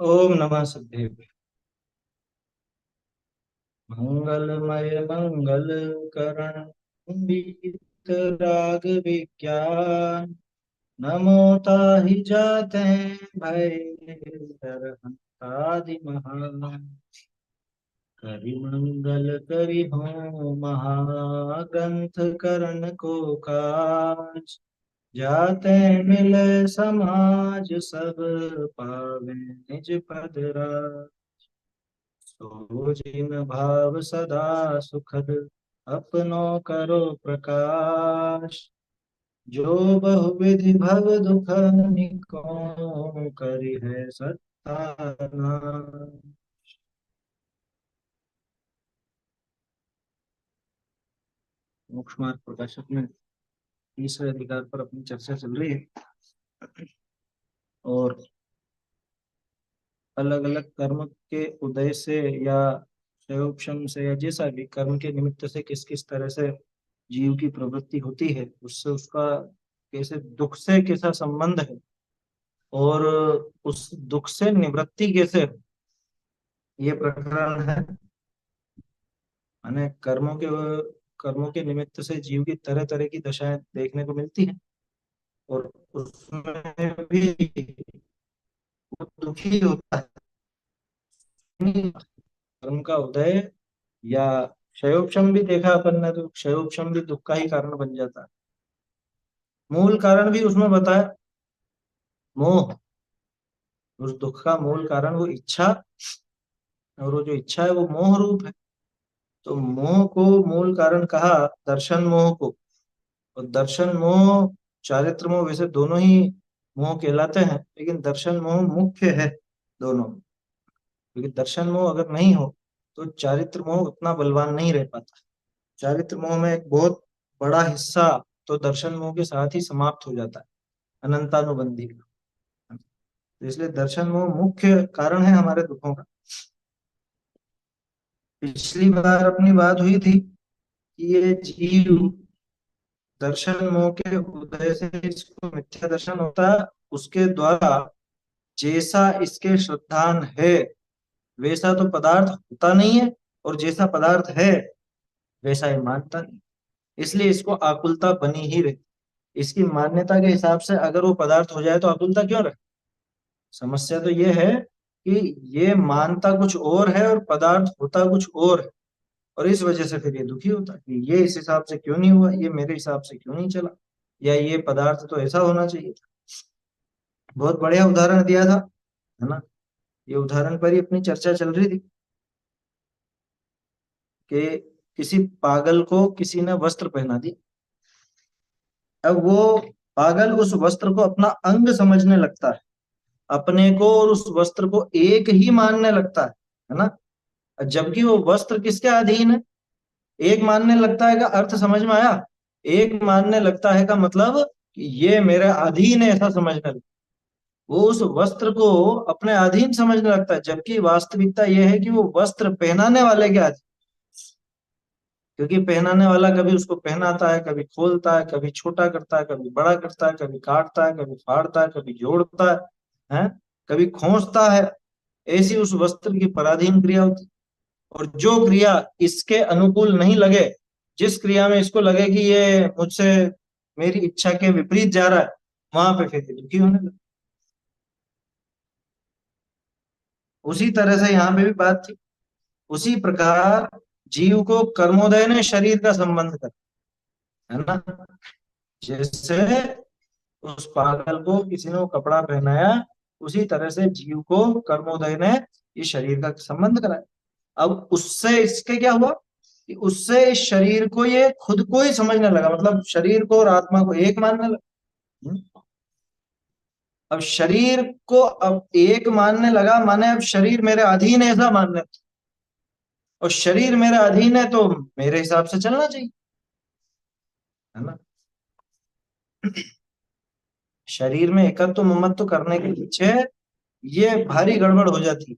ओम नमः सिद्धेभ्य। मंगलमय मंगल करण वीतराग विज्ञान। नमो ताहि जाते भय हंतादि महान। करि मंगल करि हो महाग्रंथ करण को काज। जाते मिले समाज सब पावे निज पद राज। सो जिन भाव सदा सुखद अपनो करो प्रकाश। जो बहुविधि भव दुख निको करि है सत्तानाश। मोक्ष मार्ग प्रकाशक में तीसरे अधिकार पर अपनी चर्चा चल रही है। और अलग अलग कर्म के उदय से या क्षयोक्षम से या जैसा भी कर्म के निमित्त से किस किस तरह से जीव की प्रवृत्ति होती है, उससे उसका कैसे दुख से कैसा संबंध है, और उस दुख से निवृत्ति कैसे हो, ये प्रकरण है। माने कर्मों के निमित्त से जीव की तरह तरह की दशाएं देखने को मिलती हैं। और उसमें भी वो दुखी होता है। कर्म का उदय या क्षयोक्षम भी देखा अपन ने, तो क्षयोक्षम भी दुख का ही कारण बन जाता है। मूल कारण भी उसमें बताया, मोह। उस दुख का मूल कारण वो इच्छा, और वो जो इच्छा है वो मोह रूप है। तो मोह को मूल कारण कहा, दर्शन मोह को। और दर्शन मोह, चारित्र मोह, वैसे दोनों ही मोह कहलाते हैं, लेकिन दर्शन मोह मुख्य है दोनों में। क्योंकि दर्शन मोह अगर नहीं हो तो चारित्र मोह उतना बलवान नहीं रह पाता। चारित्र मोह में एक बहुत बड़ा हिस्सा तो दर्शन मोह के साथ ही समाप्त हो जाता है, अनंतानुबंधी। तो इसलिए दर्शन मोह मुख्य कारण है हमारे दुखों का। पिछली बार अपनी बात हुई थी कि ये जीव दर्शन मोह के उदय से इसको मिथ्या दर्शन होता है, उसके द्वारा जैसा इसके श्रद्धान है वैसा तो पदार्थ होता नहीं है, और जैसा पदार्थ है वैसा ये मानता नहीं। इसलिए इसको आकुलता बनी ही रही। इसकी मान्यता के हिसाब से अगर वो पदार्थ हो जाए तो आकुलता क्यों रहे। समस्या तो ये है कि ये मानता कुछ और है और पदार्थ होता कुछ और है। और इस वजह से फिर ये दुखी होता है कि ये इस हिसाब से क्यों नहीं हुआ, ये मेरे हिसाब से क्यों नहीं चला, या ये पदार्थ तो ऐसा होना चाहिए था। बहुत बढ़िया उदाहरण दिया था, है ना। ये उदाहरण पर ही अपनी चर्चा चल रही थी कि किसी पागल को किसी ने वस्त्र पहना दी। अब वो पागल उस वस्त्र को अपना अंग समझने लगता है, अपने को और उस वस्त्र को एक ही मानने लगता है ना। जबकि वो वस्त्र किसके अधीन है। एक मानने लगता है का अर्थ समझ में आया। एक मानने लगता है का मतलब कि ये मेरे अधीन है, ऐसा समझने लगता है। वो उस वस्त्र को अपने अधीन समझने लगता है, जबकि वास्तविकता यह है कि वो वस्त्र पहनाने वाले के अधीन। क्योंकि पहनाने वाला कभी उसको पहनाता है, कभी खोलता है, कभी छोटा करता है, कभी बड़ा करता है, कभी काटता है, कभी फाड़ता है, कभी जोड़ता है, कभी खोसता है। ऐसी उस वस्त्र की पराधीन क्रिया होती है। और जो क्रिया इसके अनुकूल नहीं लगे, जिस क्रिया में इसको लगे कि ये मुझसे मेरी इच्छा के विपरीत जा रहा है, वहां पे फिर ये दुखी होने लगे। उसी तरह से यहाँ पे भी बात थी। उसी प्रकार जीव को कर्मोदय ने शरीर का संबंध कर, है ना। जैसे उस पागल को किसी ने वो कपड़ा पहनाया, उसी तरह से जीव को कर्मोदय ने इस शरीर का संबंध कराया। अब उससे इसके क्या हुआ कि उससे इस शरीर को ये खुद को ही समझने लगा, मतलब शरीर को और आत्मा को एक मानने लगा। अब शरीर को अब एक मानने लगा, माने अब शरीर मेरे अधीन है ऐसा मानने लगा। और शरीर मेरे अधीन है तो मेरे हिसाब से चलना चाहिए, है ना। शरीर में एकत्व ममत्व करने के पीछे ये भारी गड़बड़ हो जाती है।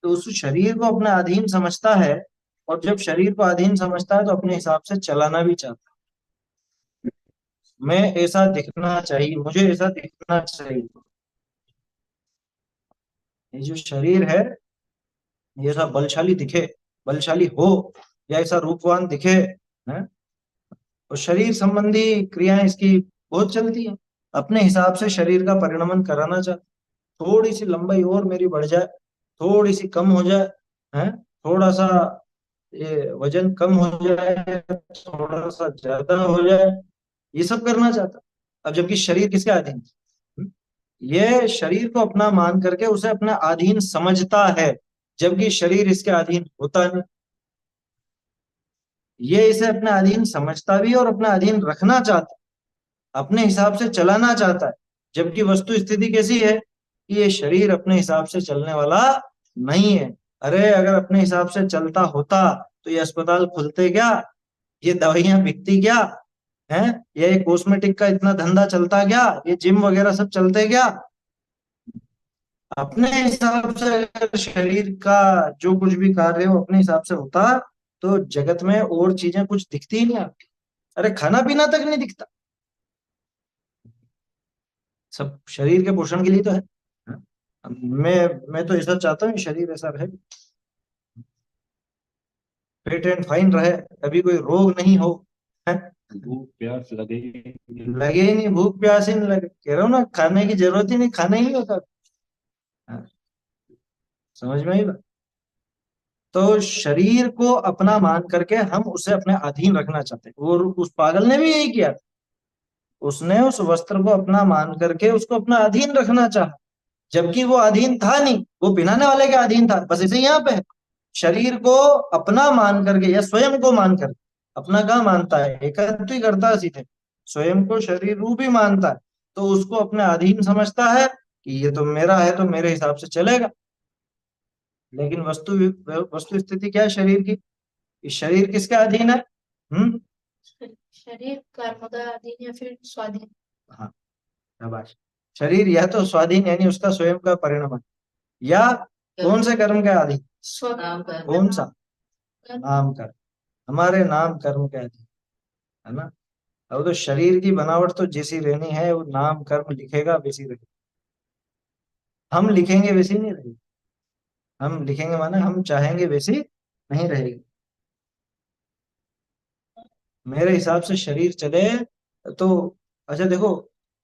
तो उस शरीर को अपना अधीन समझता है, और जब शरीर को अधीन समझता है तो अपने हिसाब से चलाना भी चाहता है। मैं ऐसा दिखना चाहिए, मुझे ऐसा दिखना चाहिए। ये जो शरीर है, ये ऐसा बलशाली दिखे, बलशाली हो, या ऐसा रूपवान दिखे, है, और शरीर संबंधी क्रियाएं इसकी बहुत चलती है। अपने हिसाब से शरीर का परिणमन कराना चाहता, थोड़ी सी लंबाई और मेरी बढ़ जाए, थोड़ी सी कम हो जाए, है, थोड़ा सा ये वजन कम हो जाए, थोड़ा सा ज्यादा हो जाए, ये सब करना चाहता। अब जबकि शरीर किसके अधीन है? ये शरीर को अपना मान करके उसे अपना अधीन समझता है, जबकि शरीर इसके अधीन होता नहीं। ये इसे अपने अधीन समझता भी है और अपना अधीन रखना चाहता है, अपने हिसाब से चलाना चाहता है। जबकि वस्तु स्थिति कैसी है कि ये शरीर अपने हिसाब से चलने वाला नहीं है। अरे अगर अपने हिसाब से चलता होता तो ये अस्पताल खुलते क्या, ये दवाइयां बिकती क्या, है, ये कॉस्मेटिक का इतना धंधा चलता क्या, ये जिम वगैरह सब चलते क्या। अपने हिसाब से अगर शरीर का जो कुछ भी कार्य हो अपने हिसाब से होता तो जगत में और चीजें कुछ दिखती ही नहीं आपकी। अरे खाना पीना तक नहीं दिखता, सब शरीर के पोषण के लिए तो है। हाँ? मैं तो ऐसा चाहता हूँ शरीर ऐसा रहे, फिट एंड फाइन रहे, कभी कोई रोग नहीं हो, है? भूख प्यास लगे। लगे ही नहीं, भूख प्यास ही नहीं लगे, कह रहा हूँ ना, खाने की जरूरत ही नहीं, खाना ही नहीं होता। हाँ, समझ में आई बात? तो शरीर को अपना मान करके हम उसे अपने अधीन रखना चाहते हैं, और उस पागल ने भी यही किया। उसने उस वस्त्र को अपना मान करके उसको अपना अधीन रखना चाहा, जबकि वो अधीन था नहीं, वो पहनाने वाले के अधीन था। बस इसे यहाँ पे है, शरीर को अपना मान करके या स्वयं को मान करके, अपना कहाँ मानता है, एकत्व ही करता है सीधे, स्वयं को शरीर रूप ही मानता है, तो उसको अपने अधीन समझता है कि ये तो मेरा है तो मेरे हिसाब से चलेगा। लेकिन वस्तु वस्तु स्थिति क्या है शरीर की, इस शरीर किसके अधीन है? हम्म। शरीर कर्मदा अधीन या फिर स्वाधीन। हाँ, शाबाश। शरीर या तो स्वाधीन यानी उसका स्वयं का परिणाम है, या कौन से कर्म के अधीन? स्वनाम कौन सा? नाम कर्म, हमारे नाम कर्म के अधीन, है ना। अब तो शरीर की बनावट तो जैसी रहनी है, वो नाम कर्म लिखेगा वैसी रहेगी। हम लिखेंगे वैसी नहीं रहेगी, हम लिखेंगे माने हम चाहेंगे वैसी नहीं रहेगी। मेरे हिसाब से शरीर चले तो अच्छा देखो,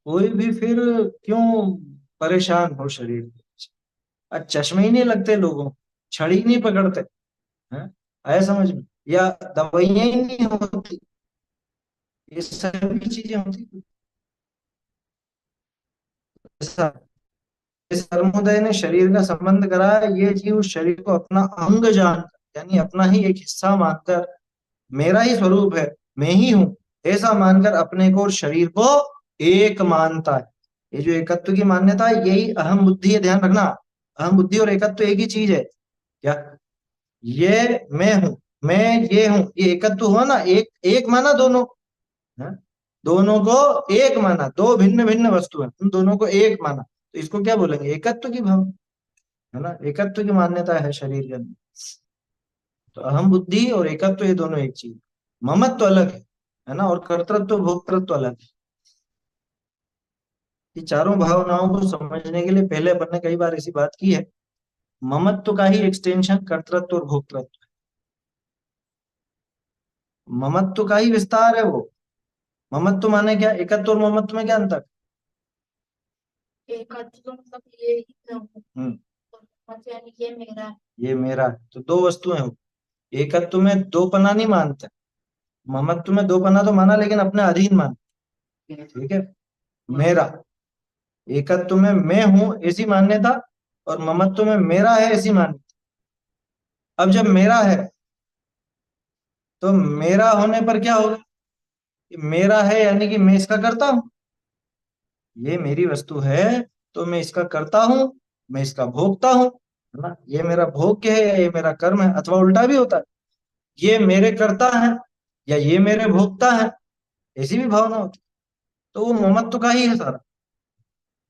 कोई भी फिर क्यों परेशान हो शरीर के पीछे? आज चश्मे ही नहीं लगते लोगों को, छड़ी नहीं पकड़ते हैं, आया समझ में, या दवाइयां ही नहीं होती, ये सभी चीजें होती। ऐसा इस कर्मोदय ने शरीर का संबंध कराया, ये जीव शरीर को अपना अंग जानकर यानी अपना ही एक हिस्सा मानकर, मेरा ही स्वरूप है, मैं ही हूं, ऐसा मानकर अपने को और शरीर को एक मानता है। ये जो एकत्व की मान्यता है यही अहम बुद्धि है, ध्यान रखना। अहम बुद्धि और एकत्व एक ही चीज है क्या? ये मैं हूं, मैं ये हूं, ये एकत्व हुआ ना, एक एक माना दोनों, है? दोनों को एक माना, दो भिन्न भिन्न वस्तु है, उन दोनों को एक माना, तो इसको क्या बोलेंगे? एकत्व की भाव, है ना, एकत्व की मान्यता है शरीर के अंदर। तो अहम बुद्धि और एकत्व ये दोनों एक चीज, ममत्व अलग है ना, और कर्तृत्व भोक्तृत्व अलग है। ये चारों भावनाओं को समझने के लिए पहले अपन ने कई बार ऐसी बात की है, ममत्व का ही एक्सटेंशन कर्तृत्व और भोक्तृत्व है, ममत्व का ही विस्तार है वो। ममत्व माने क्या, एकत्व और ममत्व में क्या अंतर? एक अर्थ तो मतलब ये ही मैं हूँ, हम्म, और मतलब यानी ये मेरा है। ये मेरा है, तो दो वस्तुएं हो। एकत्व में दो पना नहीं मानते, ममत्व में दो पना तो माना लेकिन अपने अधीन मान, ठीक है, मेरा। एकत्व में मैं हूं ऐसी मान्यता, और ममत्व में मेरा है ऐसी मान्यता। अब जब मेरा है तो मेरा होने पर क्या होगा, कि मेरा है यानी कि मैं इसका करता हूं, ये मेरी वस्तु है तो मैं इसका करता हूं, मैं इसका भोगता हूं, है ना, ये मेरा भोग्य है या ये मेरा कर्म है, अथवा उल्टा भी होता है, ये मेरे करता है या ये मेरे भोगता है, ऐसी भी भावना होती है। तो वो ममत्व का ही है सारा,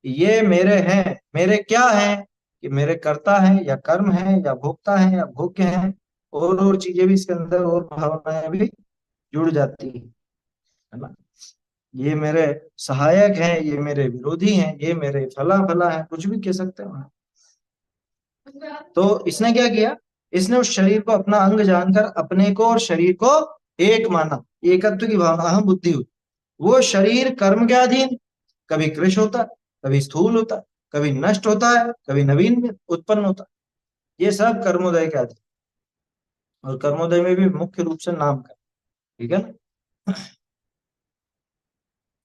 ये मेरे हैं, मेरे क्या है, कि मेरे कर्ता है या कर्म है या भोक्ता है या भोग्य है, और चीजें भी इसके अंदर और भावनाएं भी जुड़ जाती है ना। ये मेरे सहायक हैं, ये मेरे विरोधी हैं, ये मेरे फला फला है, कुछ भी कह सकते हो। तो इसने क्या किया, इसने उस शरीर को अपना अंग जानकर अपने को और शरीर को एक माना, एकत्व की भावना, अहम बुद्धि हुई। वो शरीर कर्म के अधीन, कभी कृश होता, कभी स्थूल होता, कभी नष्ट होता है, कभी नवीन में उत्पन्न होता। ये सब कर्मोदय के अधीन। और कर्मोदय में भी मुख्य रूप से नाम का, ठीक है ना।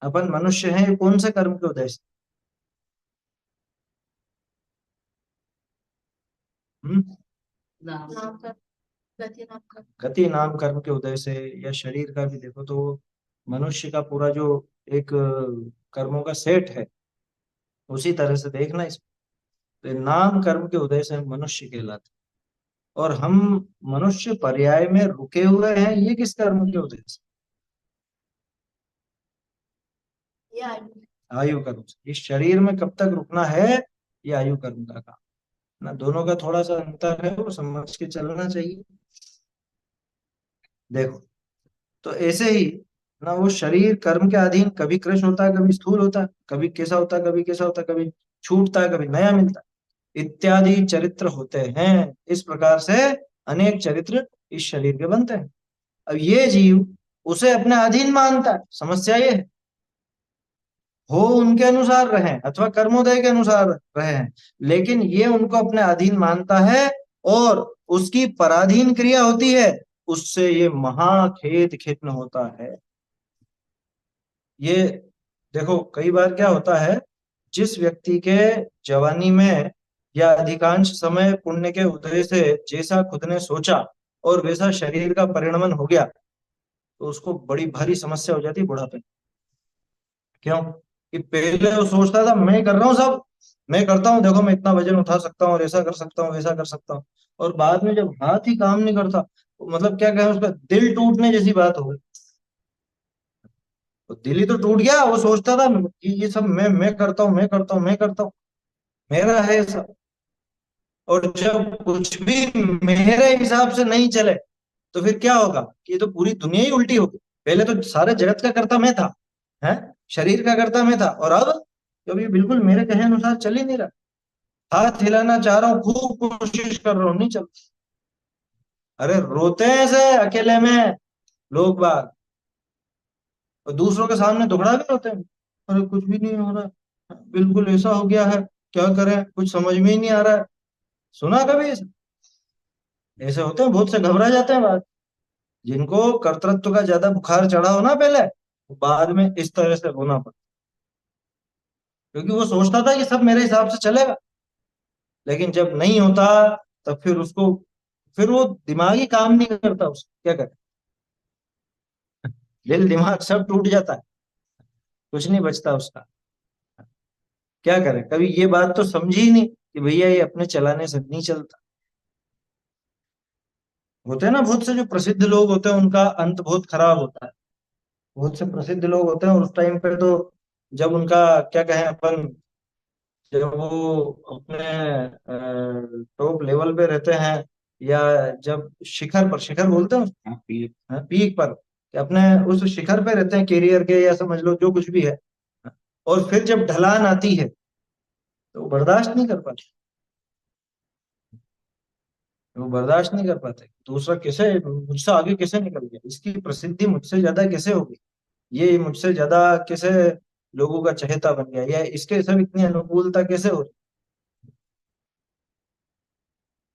अपन मनुष्य हैं, ये कौन से कर्म के उदय से? हम्म? नाम का, गति नाम का। गति नाम कर्म के उदय से। या शरीर का भी देखो तो मनुष्य का पूरा जो एक कर्मों का सेट है, उसी तरह से देखना इस, तो नाम कर्म के उदय से हम मनुष्य कहलाते हैं। और हम मनुष्य पर्याय में रुके हुए हैं, ये किस कर्म के उदय से? ये आयु। आयु कर्म से। इस शरीर में कब तक रुकना है, ये आयु कर्म का काम ना। दोनों का थोड़ा सा अंतर है, वो समझ के चलना चाहिए। देखो, तो ऐसे ही ना, वो शरीर कर्म के अधीन कभी कृश होता है, कभी स्थूल होता है, कभी कैसा होता है, कभी कैसा होता है, कभी छूटता है, कभी नया मिलता है, इत्यादि चरित्र होते हैं। इस प्रकार से अनेक चरित्र इस शरीर के बनते हैं। अब ये जीव उसे अपने अधीन मानता है। समस्या ये है, हो उनके अनुसार रहे अथवा कर्मोदय के अनुसार रहे हैं, लेकिन ये उनको अपने अधीन मानता है और उसकी पराधीन क्रिया होती है, उससे ये महाखेद खिन्न होता है। ये देखो, कई बार क्या होता है, जिस व्यक्ति के जवानी में या अधिकांश समय पुण्य के उदय से जैसा खुद ने सोचा और वैसा शरीर का परिणमन हो गया, तो उसको बड़ी भारी समस्या हो जाती है बुढ़ापे में। क्यों? कि पहले वो सोचता था मैं कर रहा हूँ सब, मैं करता हूँ, देखो मैं इतना वजन उठा सकता हूँ और ऐसा कर सकता हूँ, वैसा कर सकता हूँ। और बाद में जब हाथ ही काम नहीं करता, तो मतलब क्या कहें, उसका दिल टूटने जैसी बात हो गई। तो दिल ही तो टूट गया। वो सोचता था कि ये सब मैं करता हूँ, मैं करता हूँ, मैं करता हूँ, मेरा है ये सब। और जब कुछ भी मेरे हिसाब से नहीं चले, तो फिर क्या होगा कि ये तो पूरी दुनिया ही उल्टी होगी। पहले तो सारे जगत का कर्ता मैं था, है, शरीर का कर्ता मैं था, और अब जब ये बिल्कुल मेरे कहे अनुसार चल ही नहीं रहा, हाथ हिलाना चाह रहा हूँ, खूब कोशिश कर रहा हूँ, नहीं चल। अरे रोते हैं से अकेले में लोग बाग, और दूसरों के सामने दुखड़ा भी रोते हैं, अरे कुछ भी नहीं हो रहा, बिल्कुल ऐसा हो गया है, क्या करें, कुछ समझ में ही नहीं आ रहा है। सुना कभी ऐसे? ऐसे होते हैं, बहुत से घबरा जाते हैं बाद। जिनको कर्तृत्व का ज्यादा बुखार चढ़ा हो ना पहले, बाद में इस तरह से होना पड़ा। क्योंकि वो सोचता था कि सब मेरे हिसाब से चलेगा, लेकिन जब नहीं होता, तब फिर उसको, फिर वो दिमाग ही काम नहीं करता, उसको क्या करे, दिल दिमाग सब टूट जाता है, कुछ नहीं बचता उसका। क्या करे, कभी ये बात तो समझी ही नहीं कि भैया ये अपने चलाने से नहीं चलता। होते हैं ना बहुत से जो प्रसिद्ध लोग होते हैं, उनका अंत बहुत खराब होता है। बहुत से प्रसिद्ध लोग होते हैं, और उस टाइम पे तो जब उनका, क्या कहें अपन, जब वो अपने टॉप लेवल पे रहते हैं, या जब शिखर पर, शिखर बोलते हैं उसको? हाँ, पीक। हाँ, पीक पर, कि अपने उस शिखर पे रहते हैं कैरियर के, या समझ लो जो कुछ भी है, और फिर जब ढलान आती है, तो वो बर्दाश्त नहीं कर पाते। वो बर्दाश्त नहीं कर पाते, दूसरा कैसे मुझसे आगे कैसे निकल गया, इसकी प्रसिद्धि मुझसे ज्यादा कैसे होगी, ये मुझसे ज्यादा कैसे लोगों का चहेता बन गया, या इसके सब इतनी अनुकूलता कैसे हो रही।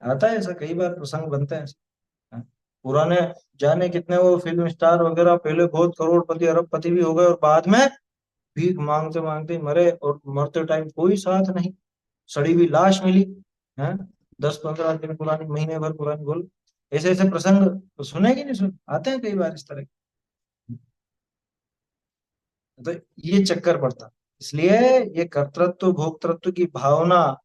आता है ऐसा, कई बार प्रसंग बनते हैं। हाँ। पुराने, जाने कितने वो फिल्म स्टार वगैरह पहले बहुत करोड़पति अरबपति भी हो गए, और बाद में भीख मांगते मांगते ही मरे, और मरते टाइम कोई साथ नहीं, सड़ी हुई लाश मिली है, 10-15 दिन पुरानी, महीने भर पुरानी, बोल। ऐसे ऐसे प्रसंग तो सुने कि नहीं सुने, आते हैं कई बार इस तरह के। तो ये चक्कर पड़ता, इसलिए ये कर्तृत्व भोक्तृत्व की भावना,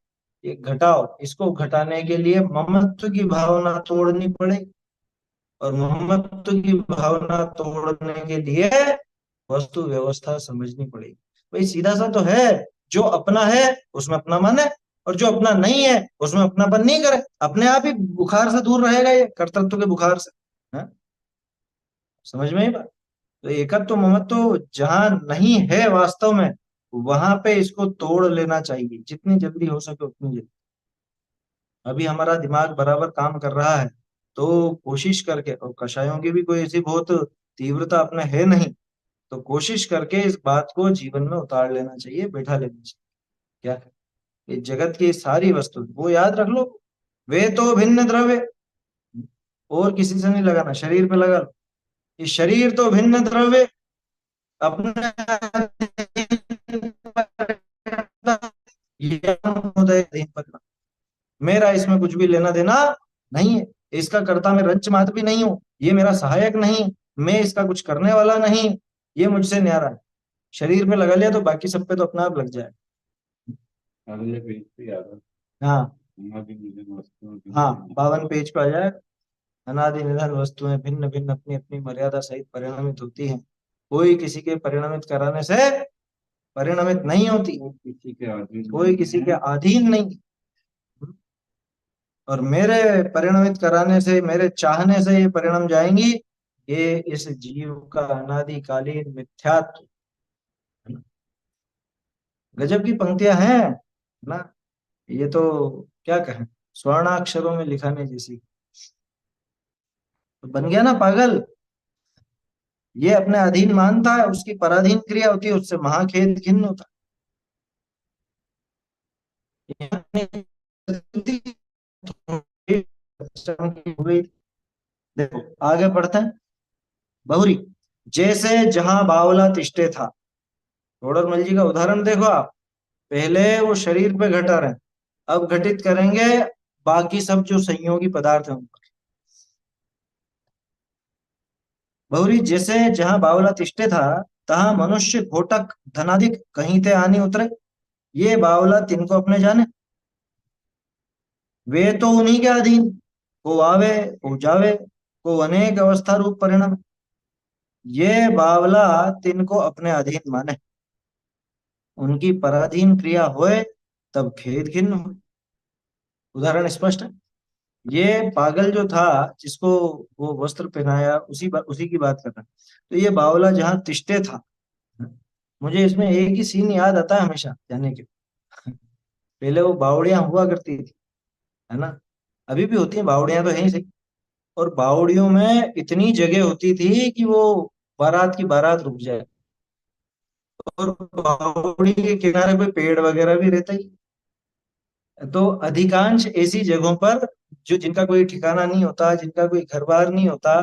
ये घटाओ, इसको घटाने के लिए ममत्व की भावना तोड़नी पड़ेगी। और मोहम्मद की भावना तोड़ने के लिए वस्तु व्यवस्था समझनी पड़ेगी। भाई सीधा सा तो है, जो अपना है उसमें अपना मन है, और जो अपना नहीं है उसमें अपनापन नहीं करे, अपने आप ही बुखार से दूर रहेगा, ये कर्तृत्व के बुखार से। है? समझ में ही बात। तो एकत्व ममत्व जहां नहीं है वास्तव में, वहां पे इसको तोड़ लेना चाहिए, जितनी जल्दी हो सके उतनी जल्दी। अभी हमारा दिमाग बराबर काम कर रहा है, तो कोशिश करके, और कषायों की भी कोई ऐसी बहुत तीव्रता अपने है नहीं, तो कोशिश करके इस बात को जीवन में उतार लेना चाहिए, बैठा लेना चाहिए। क्या, ये जगत की सारी वस्तु वो याद रख लो, वे तो भिन्न द्रव्य, और किसी से नहीं लगाना, शरीर पे लगा लो, ये शरीर तो भिन्न द्रव्य अपने ये अधीन पद, मेरा इसमें कुछ भी लेना देना नहीं है, इसका कर्ता मैं रंच मात्र भी नहीं हूं, ये मेरा सहायक नहीं, मैं इसका कुछ करने वाला नहीं, ये मुझसे न्यारा है। शरीर पे लगा लिया तो बाकी सब पे तो अपने आप लग जाए। अगले पेज पे याद है। हाँ अनादि निधन वस्तुओं की हाँ, 52 पेज पे आ जाए। अनादि निधन वस्तुएं भिन्न भिन्न अपनी अपनी मर्यादा सहित परिणमित होती हैं, कोई किसी के परिणमित कराने से परिणमित नहीं होती, वो किसी के अधीन कोई नहीं किसी के है। अधीन नहीं। और मेरे परिणमित कराने से, मेरे चाहने से ये परिणम जाएंगी, ये इस जीव का अनादिकालीन मिथ्यात्व है ना। गजब की पंक्तियां हैं ना, ये तो क्या कहें, स्वर्णाक्षरों में लिखाने जैसी। तो बन गया ना पागल, ये अपने अधीन मानता है, उसकी पराधीन क्रिया होती है, उससे महाखेद खिन्न होता है। देखो आगे पढ़ते हैं। बहुरी, जैसे जहां बावला तिष्ठे था, टोडरमल जी का उदाहरण देखो आप, पहले वो शरीर पे घटा रहे हैं, अब घटित करेंगे बाकी सब जो संयोगी पदार्थ है उन पर। बहुरी, जैसे जहां बावला तिष्ठे था, तहां मनुष्य घोटक धनाधिक कहीं ते आनी उतरे, ये बावला तिनको अपने जाने, वे तो उन्हीं के अधीन, को आवे को जावे, को अनेक अवस्था रूप परिणाम, ये बावला तिनको अपने अधीन माने, उनकी पराधीन क्रिया होए तब खेद खिन्न हो। उदाहरण स्पष्ट है। ये पागल जो था, जिसको वो वस्त्र पहनाया, उसी की बात कर रहा है। तो ये बावला जहाँ तिष्ठे था, मुझे इसमें एक ही सीन याद आता है हमेशा जाने के। पहले वो बावड़ियां हुआ करती थी, है ना, अभी भी होती है बावड़ियां तो है ही सही, और बावड़ियों में इतनी जगह होती थी कि वो बारात की बारात रुक जाए, और बावड़ी के किनारे पे पेड़ वगैरह भी रहता ही। तो अधिकांश ऐसी जगहों पर, जो जिनका कोई ठिकाना नहीं होता, जिनका कोई घर बार नहीं होता,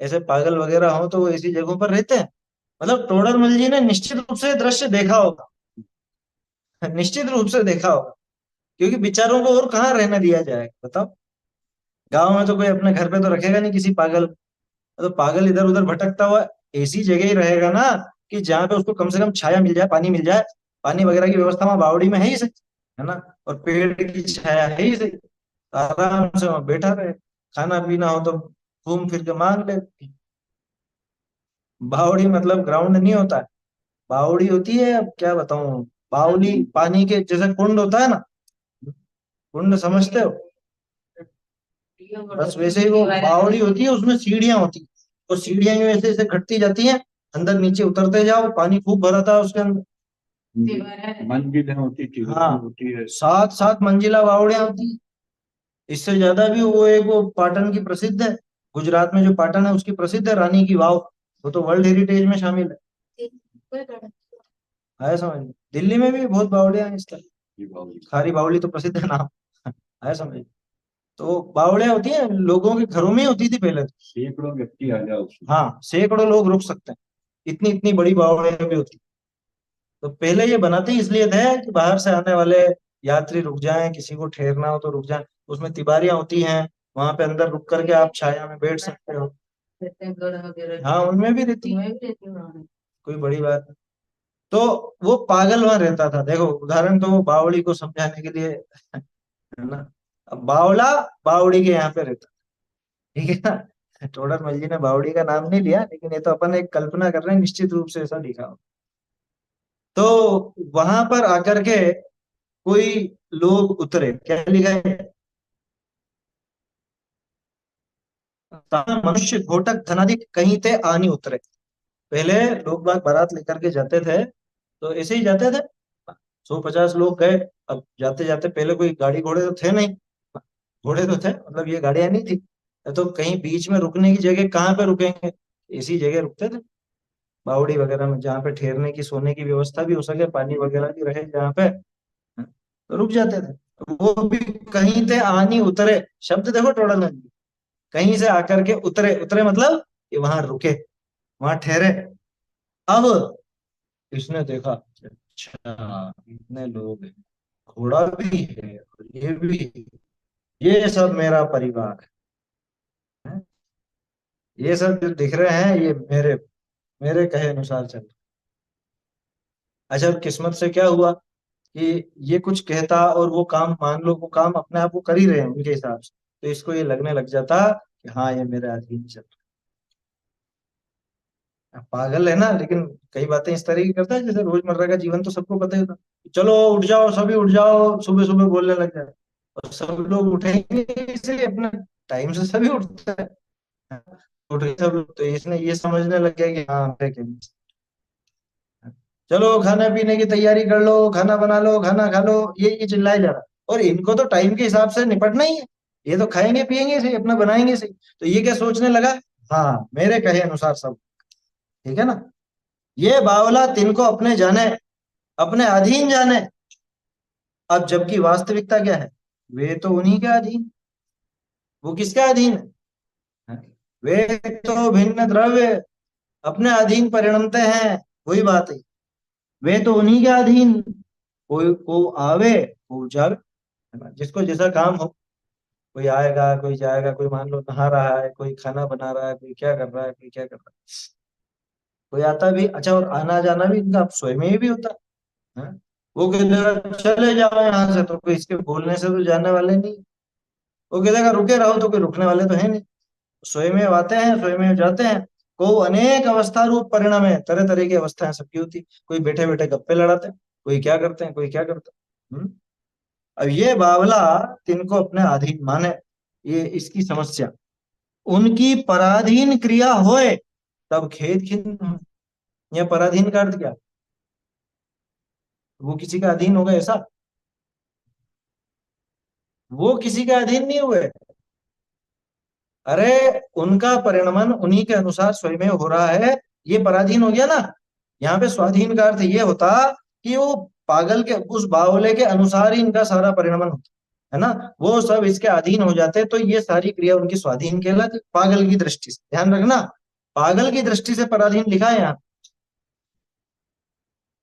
ऐसे पागल वगैरह हो, तो वो ऐसी जगहों पर रहते हैं। मतलब टोडरमल जी ने निश्चित रूप से दृश्य देखा होगा, निश्चित रूप से देखा होगा, क्योंकि बेचारों को और कहाँ रहने दिया जाएगा बताओ। गांव में तो कोई अपने घर पे तो रखेगा नहीं किसी पागल, तो पागल इधर उधर भटकता हुआ ऐसी जगह ही रहेगा ना, कि जहाँ पे उसको कम से कम छाया मिल जाए, पानी मिल जाए, पानी वगैरह की व्यवस्था वहां बावड़ी में है ही सही, है ना, और पेड़ की छाया है ही सही, आराम से वहां बैठा रहे, खाना पीना हो तो घूम फिर के मांग ले। बावड़ी मतलब ग्राउंड नहीं होता है, बावड़ी होती है, अब क्या बताऊं, बावली पानी के जैसे कुंड होता है ना, कुंड समझते हो, बस वैसे ही वो बावड़ी होती है, उसमें सीढ़ियां होती है, और सीढ़ियां यूं ऐसे ऐसे घटती जाती हैं, अंदर नीचे उतरते जाओ, पानी खूब भरा था उसके अंदर। मंजिलें होती थी, हाँ, होती है। 7-7 मंजिला बावड़ियां होती, इससे ज्यादा भी। वो एक वो पाटन की प्रसिद्ध है, गुजरात में जो पाटन है उसकी प्रसिद्ध है रानी की वाव, वो तो वर्ल्ड हेरिटेज में शामिल है समझ में। दिल्ली में भी बहुत बावड़ियां हैं इस तरह, ये बावली खारी बावली तो प्रसिद्ध है नाम, है समझ में। तो बावड़ियां होती हैं, लोगों के घरों में ही होती थी पहले तो। सैकड़ों व्यक्ति आ जाओ उसमें। हाँ, सैकड़ों लोग रुक सकते हैं, इतनी इतनी बड़ी बावड़ियां भी होती। तो पहले ये बनाते ही इसलिए थे कि बाहर से आने वाले यात्री रुक जाएं, किसी को ठहरना हो तो रुक जाएं, उसमें तिबारियां होती हैं, वहां पे अंदर रुक करके आप छाया में बैठ सकते हो। हाँ, उनमें भी रहती है, कोई बड़ी बात नहीं। तो वो पागल वहां रहता था, देखो उदाहरण तो वो बावड़ी को समझाने के लिए है ना। अब बावला बावड़ी के यहाँ पे रहता, ठीक है ना, टोडरमल जी ने बावड़ी का नाम नहीं लिया, लेकिन ये तो अपन एक कल्पना कर रहे हैं, निश्चित रूप से ऐसा लिखा हो। तो वहां पर आकर के कोई लोग उतरे, क्या लिखा है, मनुष्य घोटक धनाधिक कहीं थे आनी उतरे। पहले लोग बाग बारात लेकर के जाते थे, तो ऐसे ही जाते थे, 100-50 लोग गए, अब जाते जाते पहले कोई गाड़ी घोड़े तो थे नहीं, घोड़े तो थे, मतलब ये गाड़ियां नहीं थी। तो कहीं बीच में रुकने की जगह कहाँ पे रुकेंगे, इसी जगह रुकते थे, बावड़ी वगैरह में, जहाँ पे ठहरने की सोने की व्यवस्था भी हो सके, पानी वगैरह भी रहे जहाँ पे, तो रुक जाते थे। वो भी कहीं थे आनी उतरे, शब्द देखो टोटल में, कहीं से आकर के उतरे, उतरे मतलब कि वहां रुके, वहां ठहरे। अब इसने देखा, अच्छा इतने लोग हैं, घोड़ा भी है और ये भी है, ये सब मेरा परिवार है, ये सब जो दिख रहे हैं ये मेरे मेरे कहे अनुसार चल। अच्छा, अब किस्मत से क्या हुआ कि ये कुछ कहता और वो काम, मान लो वो काम अपने आप वो कर ही रहे हैं उनके हिसाब से, तो इसको ये लगने लग जाता कि हाँ ये मेरे अधीन चल रहा है। पागल है ना, लेकिन कई बातें इस तरह की करता है, जैसे रोजमर्रा का जीवन तो सबको पता ही था। चलो उठ जाओ, सभी उठ जाओ, सुबह सुबह बोलने लग जाए, और सब लोग उठेंगे इसलिए अपना टाइम से सभी उठते हैं, उठ रहे सब लोग। तो इसने ये समझने लग गया कि हाँ चलो खाने पीने की तैयारी कर लो, खाना बना लो, खाना खा लो, ये चिल्लाए जा रहा। और इनको तो टाइम के हिसाब से निपटना ही है, ये तो खाएंगे पिएंगे सही, अपना बनाएंगे सही। तो ये क्या सोचने लगा, हाँ मेरे कहे अनुसार सब, ठीक है ना, ये बावला तिनको अपने जाने, अपने अधीन जाने। अब जबकि वास्तविकता क्या है, वे तो उन्हीं के अधीन, वो किसके अधीन है? वे तो भिन्न द्रव्य अपने अधीन परिणमते हैं, वही बात है। वे तो उन्हीं के अधीन, कोई को आवे को जावे, है ना, जिसको जैसा काम हो, कोई आएगा कोई जाएगा, कोई मान लो नहा रहा है, कोई खाना बना रहा है, कोई क्या कर रहा है, कोई क्या कर रहा है, कोई आता भी। अच्छा, और आना जाना भी इनका स्वयं ही भी होता है। वो कहते चले जाओ यहाँ से, तो कोई इसके बोलने से तो जाने वाले नहीं। वो कहते रुके रहो, तो कोई रुकने वाले तो है नहीं। स्वयं आते हैं, स्वयं जाते हैं। को अनेक अवस्था रूप परिणाम है, तरह तरह की अवस्थाएं सबकी होती। कोई बैठे बैठे गप्पे लड़ाते हैं, कोई क्या करते हैं, कोई क्या करते हैं। अब ये बावला तिनको अपने अधीन माने, ये इसकी समस्या। उनकी पराधीन क्रिया होए तब खेद खिन्न हो। यह पराधीन का अर्थ क्या, वो किसी का अधीन होगा ऐसा, वो किसी का अधीन नहीं हुए। अरे उनका परिणमन उन्हीं के अनुसार स्वयं हो रहा है, ये पराधीन हो गया ना। यहाँ पे स्वाधीन का अर्थ ये होता कि वो पागल के, उस बावले के अनुसार ही इनका सारा परिणमन होता है ना, वो सब इसके अधीन हो जाते, तो ये सारी क्रिया उनकी स्वाधीन कहलाती, पागल की दृष्टि से ध्यान रखना। पागल की दृष्टि से पराधीन लिखा है यहाँ,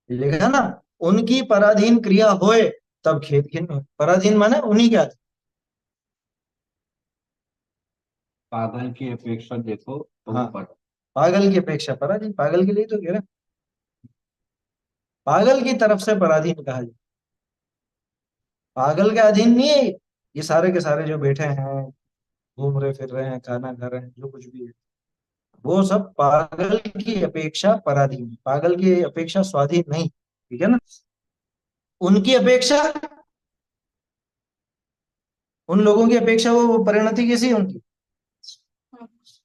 लिखा ना, उनकी पराधीन क्रिया होए तब खेद खिन्न हो। पराधीन माने उन्हीं के अधीन। पागल की अपेक्षा देखो तो हाँ, वो पर। पागल की अपेक्षा पराधीन, पागल के लिए तो कह रहे हैं। पागल की तरफ से पराधीन कहा जाए, पागल के अधीन नहीं है ये सारे के सारे जो बैठे हैं, घूम रहे फिर रहे हैं, खाना खा रहे हैं, जो कुछ भी है, वो सब पागल की अपेक्षा पराधीन, पागल की अपेक्षा स्वाधीन नहीं, ठीक है ना। उनकी अपेक्षा, उन लोगों की अपेक्षा वो परिणति कैसी है उनकी,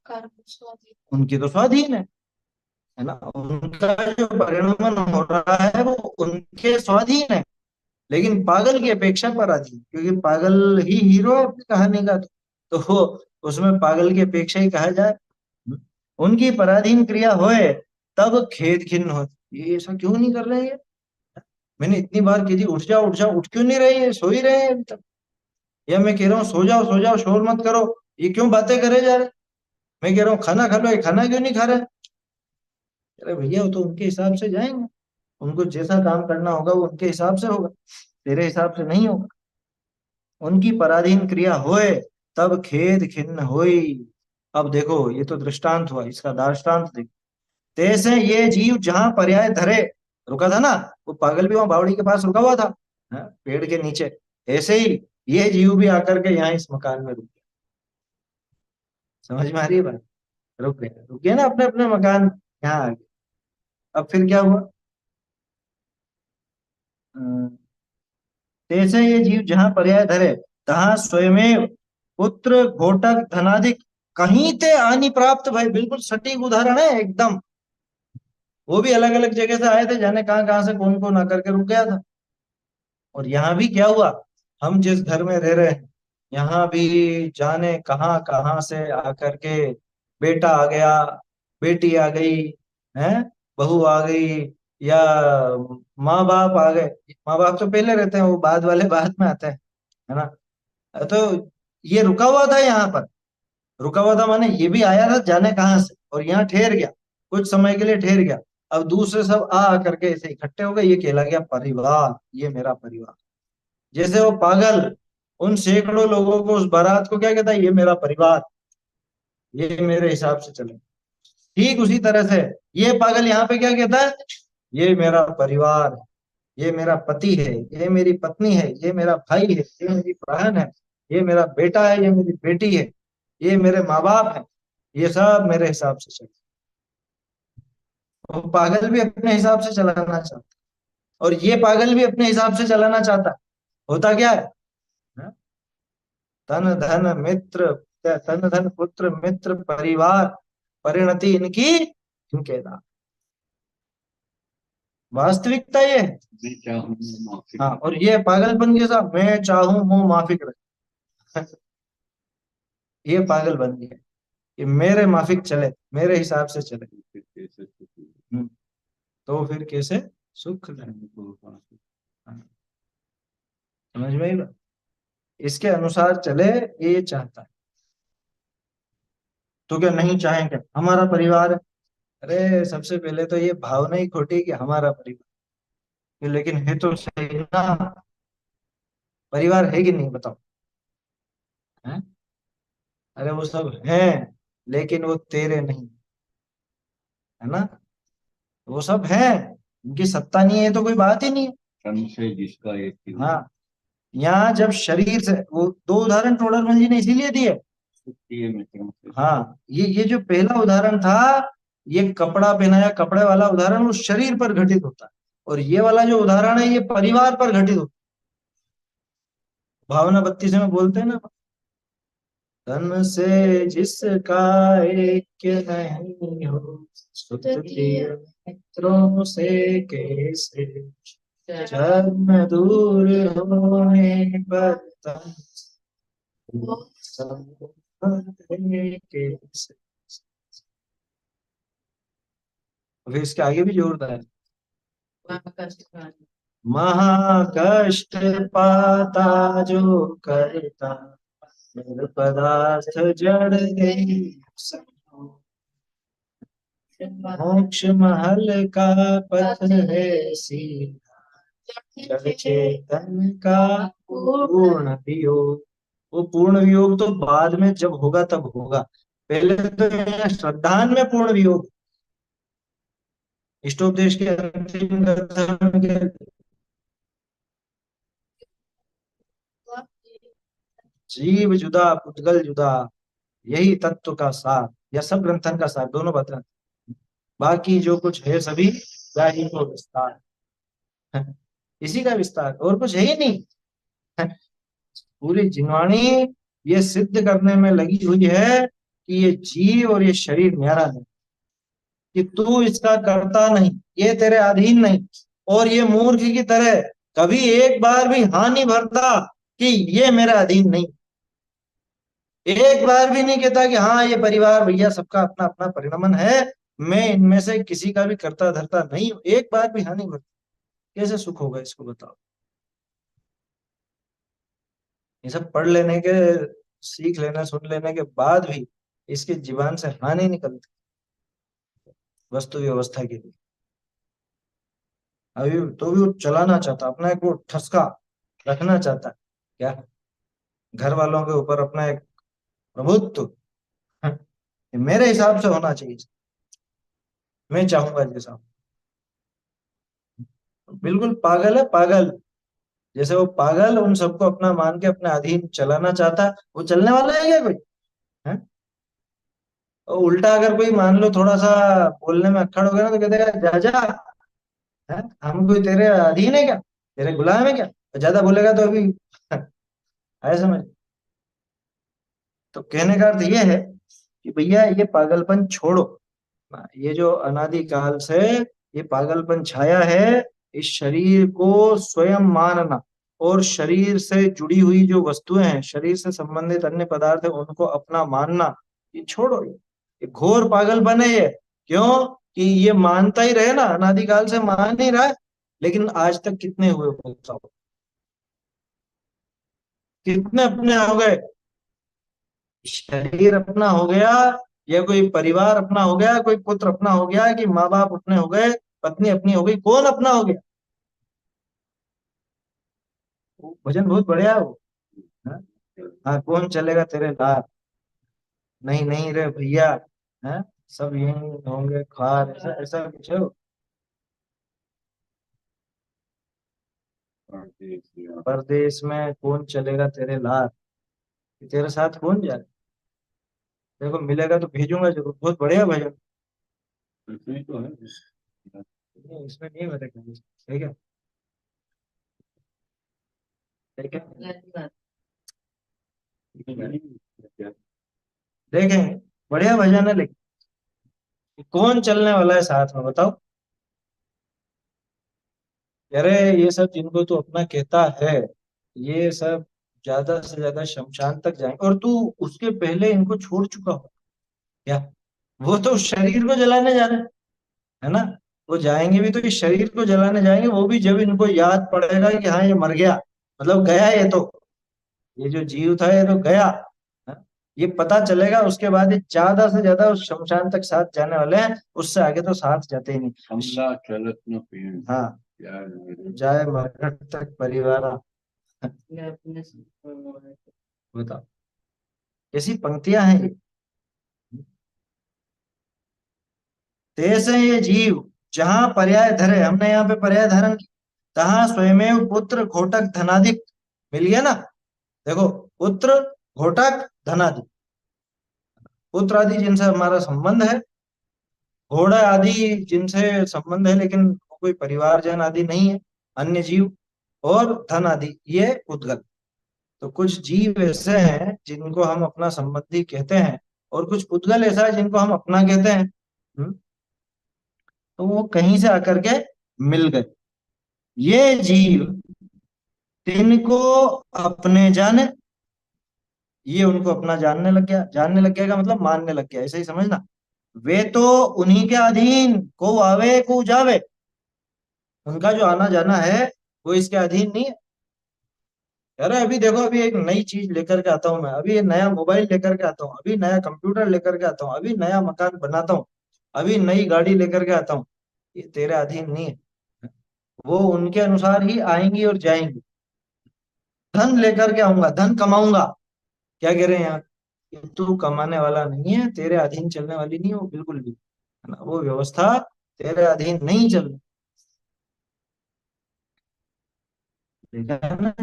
कर्म स्वाधीन। उनकी तो स्वाधीन है ना, उनका जो परिणमन हो रहा है वो उनके स्वाधीन है। लेकिन पागल की अपेक्षा पराधीन, क्योंकि पागल ही हीरो है अपनी कहानी का, तो वो उसमें पागल की अपेक्षा ही कहा जाए। उनकी पराधीन क्रिया होए तब खेद खिन्न हो, ये ऐसा क्यों नहीं कर रहे हैं ये, मैंने इतनी बार कह दी उठ जाओ उठ जाओ, उठ क्यों नहीं रहे, ये सो ही रहे हैं अभी तक। या मैं कह रहा हूँ सो जाओ शोर मत करो, ये क्यों बातें करे जा रहे। मैं कह रहा हूँ खाना खा लो, ये खाना क्यों नहीं खा रहे। अरे भैया वो तो उनके हिसाब से जाएंगे, उनको जैसा काम करना होगा वो उनके हिसाब से होगा, तेरे हिसाब से नहीं होगा। उनकी पराधीन क्रिया होए तब खेद खिन्न होई। अब देखो ये तो दृष्टांत हुआ, इसका दार्ष्टान्त देखो। तैसे ये जीव जहां पर्याय धरे, रुका था ना, वो पागल भी वहां बावड़ी के पास रुका हुआ था, पेड़ के नीचे, ऐसे ही ये जीव भी आकर के यहाँ इस मकान में रुक गया। समझ में आ रही है बात, रुक गया ना अपने अपने मकान, यहाँ आ गया। अब फिर क्या हुआ, अ, तैसे ये जीव जहां पर्याय धरे तहां स्वयमेव पुत्र घोटक धनादिक कहीं ते हानि प्राप्त भाई, बिल्कुल सटीक उदाहरण है एकदम। वो भी अलग अलग जगह से आए थे, जाने कहाँ कहाँ से कौन कौन आकर के रुक गया था। और यहाँ भी क्या हुआ, हम जिस घर में रह रहे हैं यहाँ भी जाने कहाँ कहाँ से आकर के बेटा आ गया, बेटी आ गई, है, बहू आ गई, या माँ बाप आ गए। माँ बाप तो पहले रहते हैं, वो बाद वाले बाद में आते हैं, है ना। तो ये रुका हुआ था यहाँ पर, रुका हुआ था माने ये भी आया था जाने कहाँ से, और यहाँ ठहर गया, कुछ समय के लिए ठहर गया। अब दूसरे सब आ करके ऐसे इकट्ठे हो गए, ये कहला गया परिवार, ये मेरा परिवार। जैसे वो पागल उन सैकड़ों लोगों को, उस बारात को क्या कहता है, ये मेरा परिवार, ये मेरे हिसाब से चले। ठीक उसी तरह से ये पागल यहाँ पे क्या कहता है, ये मेरा परिवार है, ये मेरा पति है, ये मेरी पत्नी है, ये मेरा भाई है, ये मेरी बहन है, ये मेरा बेटा है, ये मेरी बेटी है, ये मेरे माँ बाप है, ये सब मेरे हिसाब से चले। वो पागल भी अपने हिसाब से चलाना चाहता, और ये पागल भी अपने हिसाब से चलाना चाहता। होता क्या है, हाँ? धन धन मित्र, धन धन पुत्र मित्र परिवार, परिणति इनकी इनके नाम। वास्तविकता ये है। मैं चाहूँ माफी। हाँ, और ये पागलपन के साथ मैं चाहूं मुंह माफिक रहे। ये पागल बन गया कि मेरे माफिक चले, मेरे हिसाब से चले। हम्म, तो फिर कैसे सुख लें। हाँ, समझ में आई बात? इसके अनुसार चले, ये चाहता है। तो क्या नहीं चाहें क्या, हमारा परिवार है। अरे सबसे पहले तो ये भावना ही खोटी है कि हमारा परिवार, लेकिन है तो सही ना, परिवार है कि नहीं बताओ, है? अरे वो सब हैं, लेकिन वो तेरे नहीं, है ना। वो सब हैं, उनकी सत्ता नहीं है तो कोई बात ही नहीं है। तन से जिसका एक ही हाँ, यहाँ जब शरीर से, वो दो उदाहरण टोडरमल जी ने इसीलिए दिए। सुखी है मित्रों से। हाँ, ये जो पहला उदाहरण था, ये कपड़ा पहनाया कपड़े वाला उदाहरण, वो शरीर पर घटित होता है, और ये वाला जो उदाहरण है, ये परिवार पर घटित होता है। भावना 32 में बोलते हैं ना, तन से जिसका ऐक्य नहीं हो, सुत प्रिय मित्रों से कैसे, जन्म दूर होने पर तन संबंध है कैसे। फिर इसके आगे भी जोरदार है, महाकष्ट पाता जो करता, जड़ पदार्थ जड़ गई, मोक्ष महल का पथ है सीधा, जड़ चेतन का पूर्ण वियोग। वो पूर्ण वियोग तो बाद में जब होगा तब होगा, पहले तो यहाँ श्रद्धान में पूर्ण वियोग। इष्टोपदेश के अंतिम कथन के, जीव जुदा पुद्गल जुदा, यही तत्व का सार, या सब ग्रंथन का सार, दोनों बता। बाकी जो कुछ है सभी या ही तो विस्तार, इसी का विस्तार, और कुछ है ही नहीं। पूरी जिनवाणी ये सिद्ध करने में लगी हुई है कि ये जीव और ये शरीर मेरा नहीं, कि तू इसका करता नहीं, ये तेरे अधीन नहीं। और ये मूर्ख की तरह कभी एक बार भी हाँ नहीं भरता कि ये मेरा अधीन नहीं। एक बार भी नहीं कहता कि हाँ ये परिवार भैया सबका अपना अपना परिणमन है, मैं इनमें से किसी का भी करता धरता नहीं हूं, एक बार भी हाँ नहीं भरता। कैसे सुख होगा इसको बताओ। ये सब पढ़ लेने के, सीख लेने, सुन लेने के बाद भी इसके जीवन से हाँ नहीं निकलती वस्तु व्यवस्था के लिए। अभी तो भी वो चलाना चाहता, अपना एक वो ठसका रखना चाहता, क्या, घर वालों के ऊपर अपना एक प्रभुत्व। मेरे हिसाब से होना चाहिए, मैं चाहूंगा जैसा। बिल्कुल पागल है, पागल। जैसे वो पागल उन सबको अपना मान के अपने अधीन चलाना चाहता, वो चलने वाला है क्या कोई, है? और उल्टा अगर कोई मान लो थोड़ा सा बोलने में अक्खड़ हो गया ना, तो कहते हैं जा जा, है, हम कोई तेरे अधीन है क्या, तेरे गुलाम है क्या। तो ज्यादा बोलेगा तो अभी है समझ। तो कहने का अर्थ ये है कि भैया ये पागलपन छोड़ो। ये जो अनादि काल से ये पागलपन छाया है, इस शरीर को स्वयं मानना, और शरीर से जुड़ी हुई जो वस्तुएं हैं, शरीर से संबंधित अन्य पदार्थ है, उनको अपना मानना, ये छोड़ो। ये घोर पागलपन है ये। क्यों? कि ये मानता ही रहे ना, अनादिकाल से मान ही रहा है, लेकिन आज तक कितने हुए बताओ? कितने अपने हो गए? शरीर अपना हो गया, या कोई परिवार अपना हो गया, कोई पुत्र अपना हो गया, कि माँ बाप अपने हो गए, पत्नी अपनी हो गई, कौन अपना हो गया? वो भजन बहुत बढ़िया है वो। हाँ, हाँ, कौन चलेगा तेरे लाल, नहीं नहीं रे भैया, है, सब यही होंगे खार, ऐसा ऐसा कुछ है वो। परदेश में कौन चलेगा तेरे लाल, तेरे साथ कौन जाए? देखो मिलेगा तो भेजूंगा जरूर, बहुत बढ़िया भजन। इसमें तो है। नहीं, इसमें नहीं मिलेगा। ठीक है, ठीक है, देखेंगे। बढ़िया भजन है, लेकिन कौन चलने वाला है साथ में बताओ? अरे ये सब जिनको तू अपना कहता है, ये सब ज्यादा से ज्यादा शमशान तक जाएंगे, और तू उसके पहले इनको छोड़ चुका हो क्या? वो तो उस शरीर को जलाने जा रहे हैं, है ना? वो जाएंगे भी तो इस शरीर को जलाने जाएंगे, वो भी जब इनको याद पड़ेगा कि हाँ ये मर गया, मतलब गया ये तो, ये जो जीव था ये तो गया। हाँ? ये पता चलेगा उसके बाद ये ज्यादा से ज्यादा उस शमशान तक साथ जाने वाले हैं, उससे आगे तो साथ जाते ही नहीं। हमला चलत न पीण हाँ, प्यार मेरे। जाए मरघट तक परिवार। बताओ कैसी पंक्तियां हैं ये। तेज है ये जीव, जहां पर्याय धरे, हमने यहाँ पे पर्याय धारण की, तहाँ स्वयमेव पुत्र घोटक धनादिक। मिल गया ना? देखो, पुत्र, घोटक, धनादि, पुत्र आदि जिनसे हमारा संबंध है, घोड़ा आदि जिनसे संबंध है लेकिन वो कोई परिवारजन आदि नहीं है, अन्य जीव, और धन आदि ये उद्गल। तो कुछ जीव ऐसे हैं जिनको हम अपना संबंधी कहते हैं, और कुछ उद्गल ऐसा है जिनको हम अपना कहते हैं। तो वो कहीं से आकर के मिल गए, ये जीव तिनको अपने जाने, ये उनको अपना जानने लग गया। जानने लग गया का मतलब मानने लग गया, ऐसे ही समझना। वे तो उन्हीं के अधीन, को आवे को जावे, उनका जो आना जाना है वो इसके अधीन नहीं है। अरे अभी देखो, अभी एक नई चीज लेकर के आता हूँ मैं, अभी ये नया मोबाइल लेकर के आता हूँ, अभी नया कंप्यूटर लेकर के आता हूँ, अभी नया मकान बनाता हूँ, अभी नई गाड़ी लेकर के आता हूँ, ये तेरे अधीन नहीं है। वो उनके अनुसार ही आएंगी और जाएंगी। धन लेकर के आऊंगा, धन कमाऊंगा, क्या कह रहे हैं यहाँ? कि तू कमाने वाला नहीं है, तेरे अधीन चलने वाली नहीं है वो बिल्कुल भी, है ना? वो व्यवस्था तेरे अधीन नहीं चल, देखा है ना?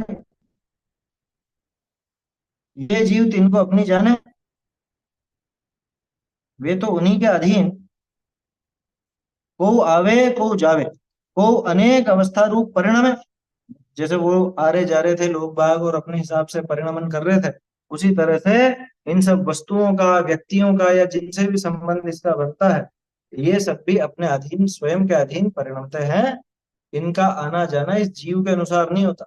ये जीव तिनको अपनी जाने, वे तो उन्हीं के अधीन, को आवे को जावे, को अनेक अवस्था रूप परिणम है। जैसे वो आ रहे जा रहे थे लोग बाग और अपने हिसाब से परिणमन कर रहे थे, उसी तरह से इन सब वस्तुओं का, व्यक्तियों का, या जिनसे भी संबंध इसका बनता है, ये सब भी अपने अधीन, स्वयं के अधीन परिणमते हैं। इनका आना जाना इस जीव के अनुसार नहीं होता।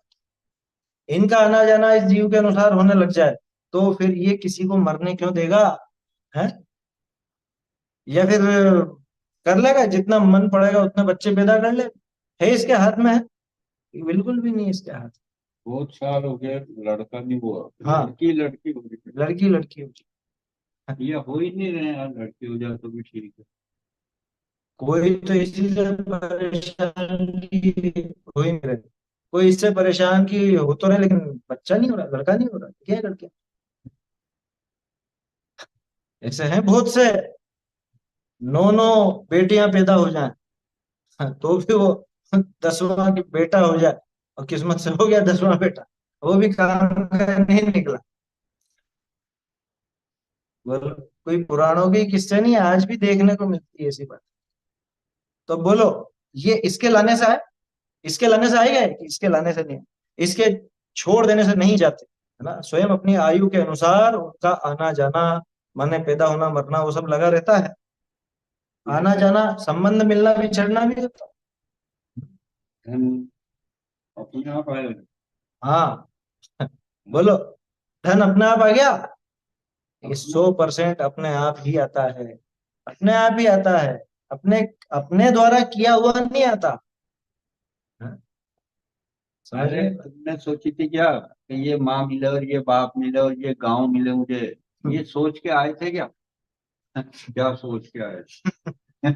इनका आना जाना इस जीव के अनुसार होने लग जाए तो फिर ये किसी को मरने क्यों देगा? है? या फिर कर लेगा, जितना मन पड़ेगा उतने बच्चे पैदा कर ले, है इसके हाथ में? है? बिल्कुल भी नहीं इसके हाथ। बहुत साल हो गए, लड़का नहीं हुआ, हाँ, लड़की लड़की हो गई। लड़की लड़की हो जाए। ये हो ही नहीं रहे यार, लड़की हो जाए तो भी ठीक है। कोई तो इसी से परेशान की हो ही नहीं रहे, कोई इससे परेशान की हो तो रहे, लेकिन बच्चा नहीं हो रहा, लड़का नहीं हो रहा, क्या है लड़के? ऐसे हैं बहुत से, नौ नौ बेटियां पैदा हो जाएं, तो भी वो 10वां की बेटा हो जाए, और किस्मत से हो गया 10वां बेटा, वो भी काम का नहीं निकला। बोलो, कोई पुराणों के किस्से नहीं है, आज भी देखने को मिलती है ऐसी बात। तो बोलो, ये इसके लाने से आए? इसके लाने से आएगा कि इसके लाने से नहीं? इसके छोड़ देने से नहीं जाते, है ना? स्वयं अपनी आयु के अनुसार उनका आना जाना, माने पैदा होना मरना, वो सब लगा रहता है। आना जाना, संबंध मिलना बिछड़ना भी होता धन अपने आप आएगा। हाँ बोलो, धन अपने आप आ गया? ये 100% अपने आप ही आता है, अपने आप ही आता है, अपने अपने द्वारा किया हुआ नहीं आता। हाँ, समझ अरे में? तुमने सोची थी क्या कि ये माँ मिले और ये बाप मिले और ये गांव मिले मुझे, ये सोच के आए थे क्या? क्या सोच के आए थे?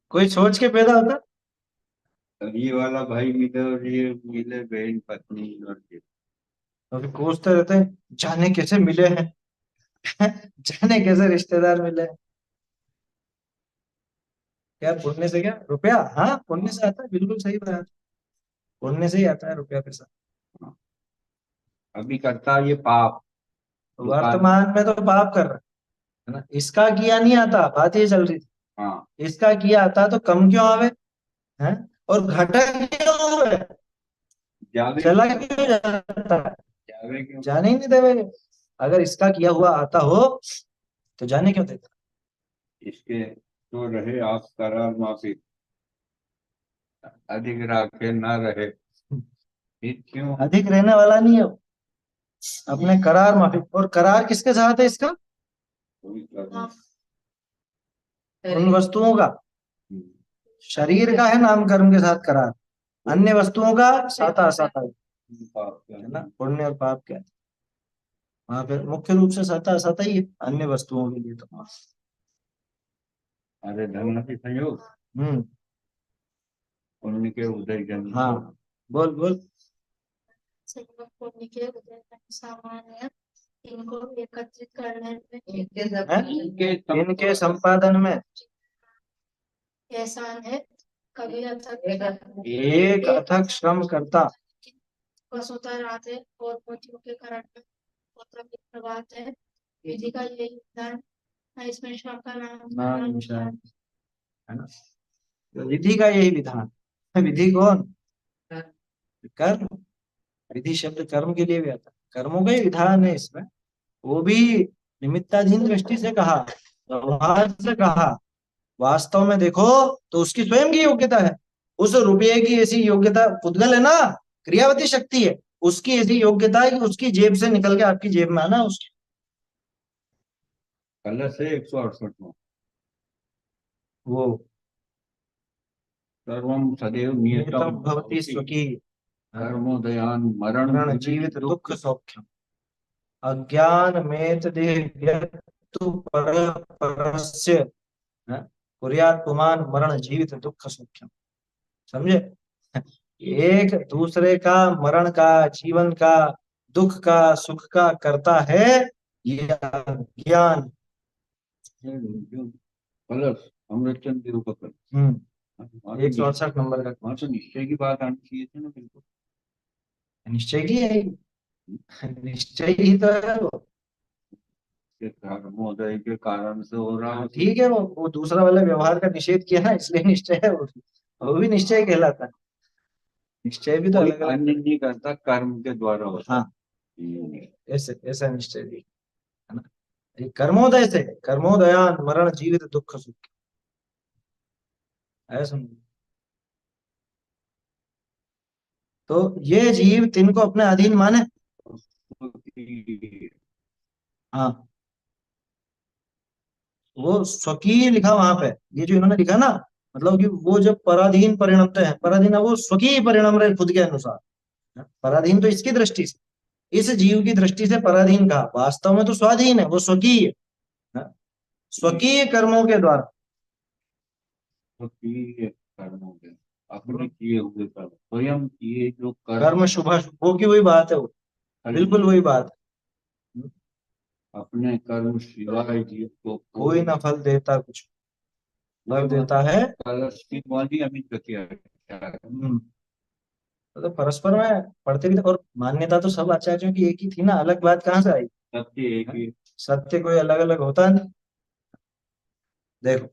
कोई सोच के पैदा होता? और ये वाला भाई मिले और ये मिले बहन पत्नी और ये। तो फिर कोसते रहते हैं, जाने कैसे मिले हैं। जाने कैसे रिश्तेदार मिले हैं। क्या पुण्य से, क्या रुपया? हाँ पुण्य से आता है, बिल्कुल सही बात। पुण्य से ही आता है रुपया पैसा। हाँ, अभी करता ये पाप, दुकान। वर्तमान में तो पाप कर रहा है ना, इसका किया नहीं आता, बात ये चल रही थी। हाँ, इसका किया आता तो कम क्यों आवे, हैं? और घटा क्यों आवे, जावे चला क्यों? क्यों जाता है? जावे क्यों? जाने ही नहीं देवे। अगर इसका किया हुआ आता हो तो जाने क्यों देता? इसके तो रहे आप करार माफी, अधिक राखे ना रहे, फिर क्यों? अधिक रहने वाला नहीं है वो, अपने करार माफी। और करार किसके साथ है इसका? कोई करना। हाँ, उन वस्तुओं का, हम्म, शरीर का है नाम कर्म के साथ करार, अन्य वस्तुओं का साता असाता है पाप है ना। करना। पुण्य और पाप क्या है वहां पे? मुख्य रूप से साता असाता ही है अन्य वस्तुओं के लिए तो। अरे धर्म के संयोग, हम्म। पुण्य के उदय जन्म। हाँ बोल बोल। संयोग पुण्य के उदय का सामान्य इनको एकत्रित करने में हैं? इनके इनके संपादन में एहसान है, कभी अथक एक अथक श्रम करता। वसुधा राधे और मोतियों के कारण में मतलब प्रभात है। विधि का यही विधान है, इसमें श्रम का नाम नाम निशान है ना। तो विधि का यही विधान, विधि कौन? कर्म। विधि शब्द कर्म के लिए भी आता है, कर्मों का ही विधान है इसमें। वो भी निमित्ताधीन दृष्टि से कहा, व्यवहार से कहा। वास्तव में देखो तो उसकी स्वयं की योग्यता है। उस रुपये की ऐसी योग्यता, पुद्गल है ना, क्रियावती शक्ति है, उसकी ऐसी योग्यता है कि उसकी जेब से निकल के आपकी जेब में आना उसकी। कलश है 168 में। वो सर्वम सदैव नियतम नियतम भवति भवति, स्वकी कर्मोदयान मरण मरण जीवित जीवित दुख। दुख सौख्यम अज्ञान में तु पर परस्य कुर्यात् पुमान् मरण जीवित दुख सौख्यम। समझे? एक दूसरे का मरण का, जीवन का, दुख का, सुख का करता है ये अज्ञान। कलश अमृतचंद देव का कलश। वहाँ तो 168 नंबर का। वहाँ तो निश्चय की बात आनी चाहिए थी ना, बिल्कुल। निश्चय की है, निश्चय ही तो है वो। के कर्मोदय के कारण से हो रहा है। ठीक है, वो दूसरा वाला व्यवहार का निषेध किया ना, इसलिए निश्चय है वो भी निश्चय कहलाता है। निश्चय भी तो कोई अलग अलग। अन्य नहीं करता, कर्म के द्वारा होता हाँ है। ऐसे ऐसा निश्चय भी है ना। ये कर्मोदय से, कर्मोदयान मरण जीवित दुख सुख, ऐसा। तो ये जीव तीन को अपने अधीन माने। हाँ वो स्वकीय लिखा वहां पे, ये जो इन्होंने लिखा ना, मतलब कि वो जब पराधीन परिणमते हैं, पराधीन है वो स्वकीय परिणाम रहे खुद के अनुसार। पराधीन तो इसकी दृष्टि से, इस जीव की दृष्टि से पराधीन कहा, वास्तव में तो स्वाधीन है, वो स्वकीय है, स्वकीय कर्मों के द्वारा। स्वकीय कर्मों के, अपने किए हुए कर्म, स्वयं किए जो कर्म कर्म है, शुभ वो की वही बात है वो, फल बिल्कुल नहीं, वही बात है। अपने कर्म सिवाय जीव को कोई कोई। ना फल देता कुछ, वही फल बात देता है। कलश की वाली अमित गति है। हम्म, तो परस्पर में पढ़ते भी थे, और मान्यता तो सब आचार्यों की एक ही थी ना, अलग बात कहाँ से आई? सबके एक हाँ? ही। सत्य कोई अलग अलग होता नहीं। देखो,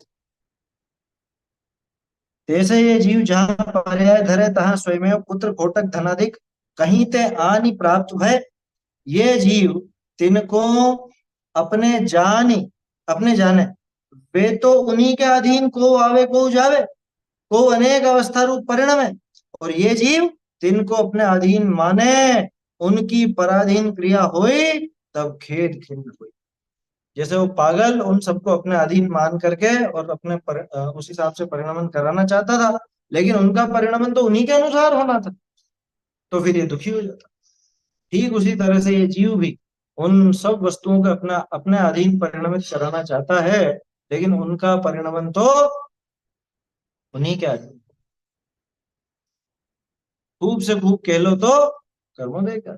तैसे ये जीव जहाँ पर्याय धरे तहाँ स्वयं पुत्र कोटक धनाधिक कहीं ते आनि प्राप्त भय। ये जीव तिनको अपने जानी, अपने जाने, वे तो उन्हीं के अधीन को आवे को जावे, को अनेक अवस्था रूप परिणम है। और ये जीव तिनको अपने अधीन माने, उनकी पराधीन क्रिया हुई, तब खेद खिन्न हुई। जैसे वो पागल उन सबको अपने अधीन मान करके और अपने उस हिसाब से परिणमन कराना चाहता था, लेकिन उनका परिणमन तो उन्हीं के अनुसार होना था, तो फिर ये दुखी हो जाता। ठीक उसी तरह से ये जीव भी उन सब वस्तुओं को अपना अपने अधीन परिणमित कराना चाहता है, लेकिन उनका परिणमन तो उन्हीं के अधीन। खूब से खूब कह लो तो कर्मोदय का।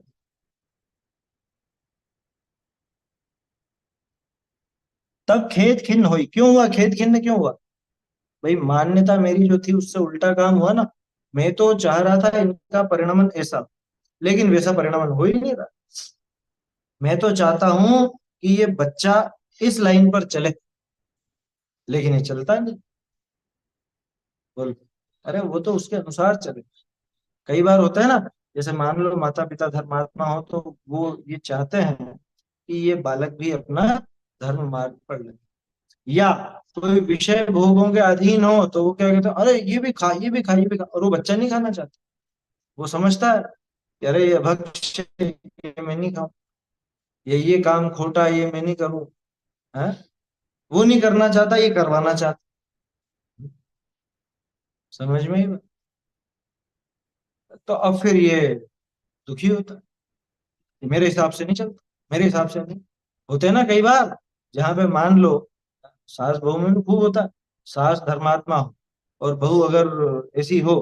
तब खेद खिन्न हुई। क्यों हुआ खेद खिन्न, क्यों हुआ? भाई मान्यता मेरी जो थी उससे उल्टा काम हुआ ना। मैं तो चाह रहा था इनका परिणमन ऐसा, लेकिन वैसा परिणमन हो ही नहीं रहा। मैं तो चाहता हूं कि ये बच्चा इस लाइन पर चले, लेकिन ये चलता नहीं। बोल, अरे वो तो उसके अनुसार चले। कई बार होता है ना, जैसे मान लो माता पिता धर्मात्मा हो तो वो ये चाहते हैं कि ये बालक भी अपना धर्म मार्ग पर लगे, या कोई विषय भोगों के अधीन हो तो वो क्या कहते हैं, अरे ये भी खा, ये भी खा, ये भी खा, और वो बच्चा नहीं खाना चाहता। वो समझता है कि अरे ये भक्ष्य है, ये मैं नहीं खाऊं, ये काम खोटा है, ये मैं नहीं करूं। है, वो नहीं करना चाहता, ये करवाना चाहता। समझ में ही नहीं। तो अब फिर ये दुखी होता है कि मेरे हिसाब से नहीं चलता, मेरे हिसाब से नहीं। होते हैं ना कई बार, जहां पे मान लो सास बहू में भी खूब होता है। सास धर्मात्मा हो और बहू अगर ऐसी हो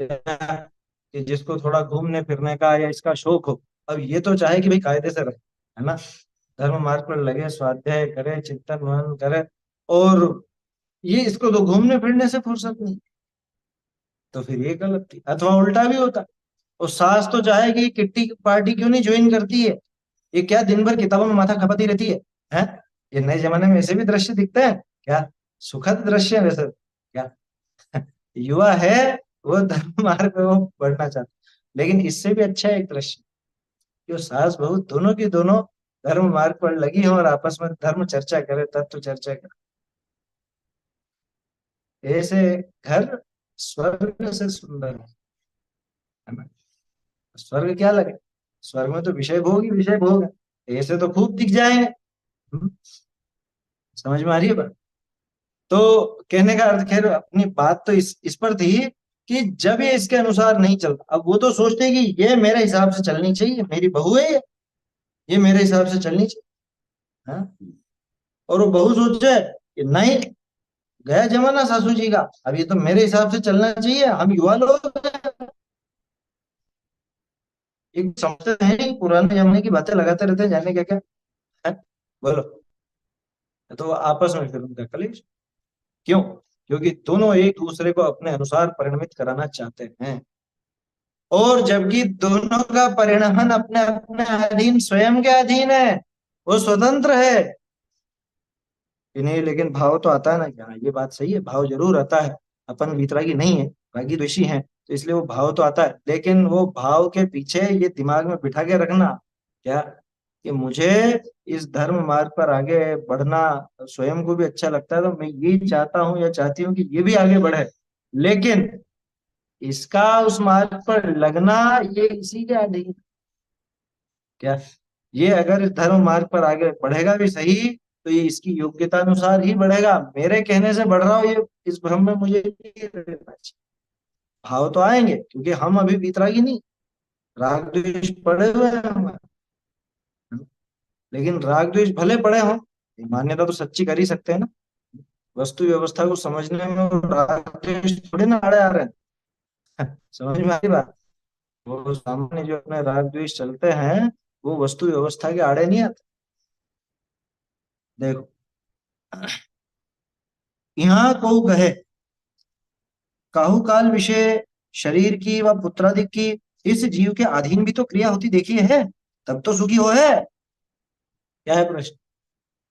कि जिसको थोड़ा घूमने फिरने का या इसका शौक हो, अब ये तो चाहे कि भाई कायदे से रहे, है ना, धर्म मार्ग पर लगे, स्वाध्याय करे, चिंतन मनन करे, और ये इसको तो घूमने फिरने से फुर्सत नहीं। तो फिर ये गलत थी। अथवा उल्टा भी होता, और सास तो चाहेगी कि किट्टी पार्टी क्यों नहीं ज्वाइन करती है, ये क्या दिन भर किताबों में माथा खपाती रहती है? ये नए जमाने में ऐसे भी दृश्य दिखते हैं क्या? सुखद दृश्य है वैसे क्या? युवा है, वो धर्म मार्ग पे वो बढ़ना चाहता है। लेकिन इससे भी अच्छा है एक दृश्य, जो सास बहू दोनों की दोनों धर्म मार्ग पर लगी हो और आपस में धर्म चर्चा करे, तत्व चर्चा करे। ऐसे घर स्वर्ग से सुंदर है ना। स्वर्ग क्या लगे, स्वर्ग में तो विषय भोग ही विषय भोग है, ऐसे तो खूब दिख जाएंगे। हम्म, समझ में आ रही है बात? तो कहने का अर्थ, खैर अपनी बात तो इस पर थी कि जब ये इसके अनुसार नहीं चलता, अब वो तो सोचते हैं कि ये मेरे हिसाब से चलनी चाहिए, मेरी बहू है ये मेरे हिसाब से चलनी चाहिए। हाँ? और वो बहू सोचे कि नहीं, गया जमाना सासू जी का, अब ये तो मेरे हिसाब से चलना चाहिए, हम युवा लोग हैं। एक समझते हैं नहीं, पुराने जमाने की बातें लगाते रहते हैं, जाने क्या क्या है। बोलो। तो आपस में फिर उनका कलेश। क्यों? क्योंकि दोनों एक दूसरे को अपने अनुसार परिणमित कराना चाहते हैं, और जबकि दोनों का परिणमन अपने अपने अधीन, स्वयं के अधीन है, वो स्वतंत्र है कि नहीं। लेकिन भाव तो आता है ना, क्या ये बात सही है, भाव जरूर आता है। अपन वीतरागी नहीं है, रागी द्वेषी हैं, तो इसलिए वो भाव तो आता है, लेकिन वो भाव के पीछे ये दिमाग में बिठा के रखना क्या, कि मुझे इस धर्म मार्ग पर आगे बढ़ना स्वयं को भी अच्छा लगता है, तो मैं ये चाहता हूँ या चाहती हूँ कि ये भी आगे बढ़े, लेकिन इसका उस मार्ग पर लगना ये इसी के अधीन। क्या, ये अगर इस धर्म मार्ग पर आगे बढ़ेगा भी सही, तो ये इसकी योग्यता अनुसार ही बढ़ेगा, मेरे कहने से बढ़ रहा हो ये, इस भ्रम में मुझे नहीं रहना चाहिए। भाव तो आएंगे क्योंकि हम अभी वीतरागी नहीं, राग द्वेष पड़े हुए हैं हमारे। लेकिन राग द्वेष भले पड़े हों, मान्यता तो सच्ची कर ही सकते हैं ना। वस्तु व्यवस्था को समझने में वो राग द्वेष थोड़े ना आड़े आ रहे हैं। समझ में आ रही बात? वो सामान्य जो अपने राग द्वेष चलते हैं, वो वस्तु व्यवस्था के आड़े नहीं आते। देखो, यहाँ को कहे काहू काल विषय शरीर की व पुत्रादि की, इस जीव के अधीन भी तो क्रिया होती देखी है, तब तो सुखी हो है। क्या है प्रश्न?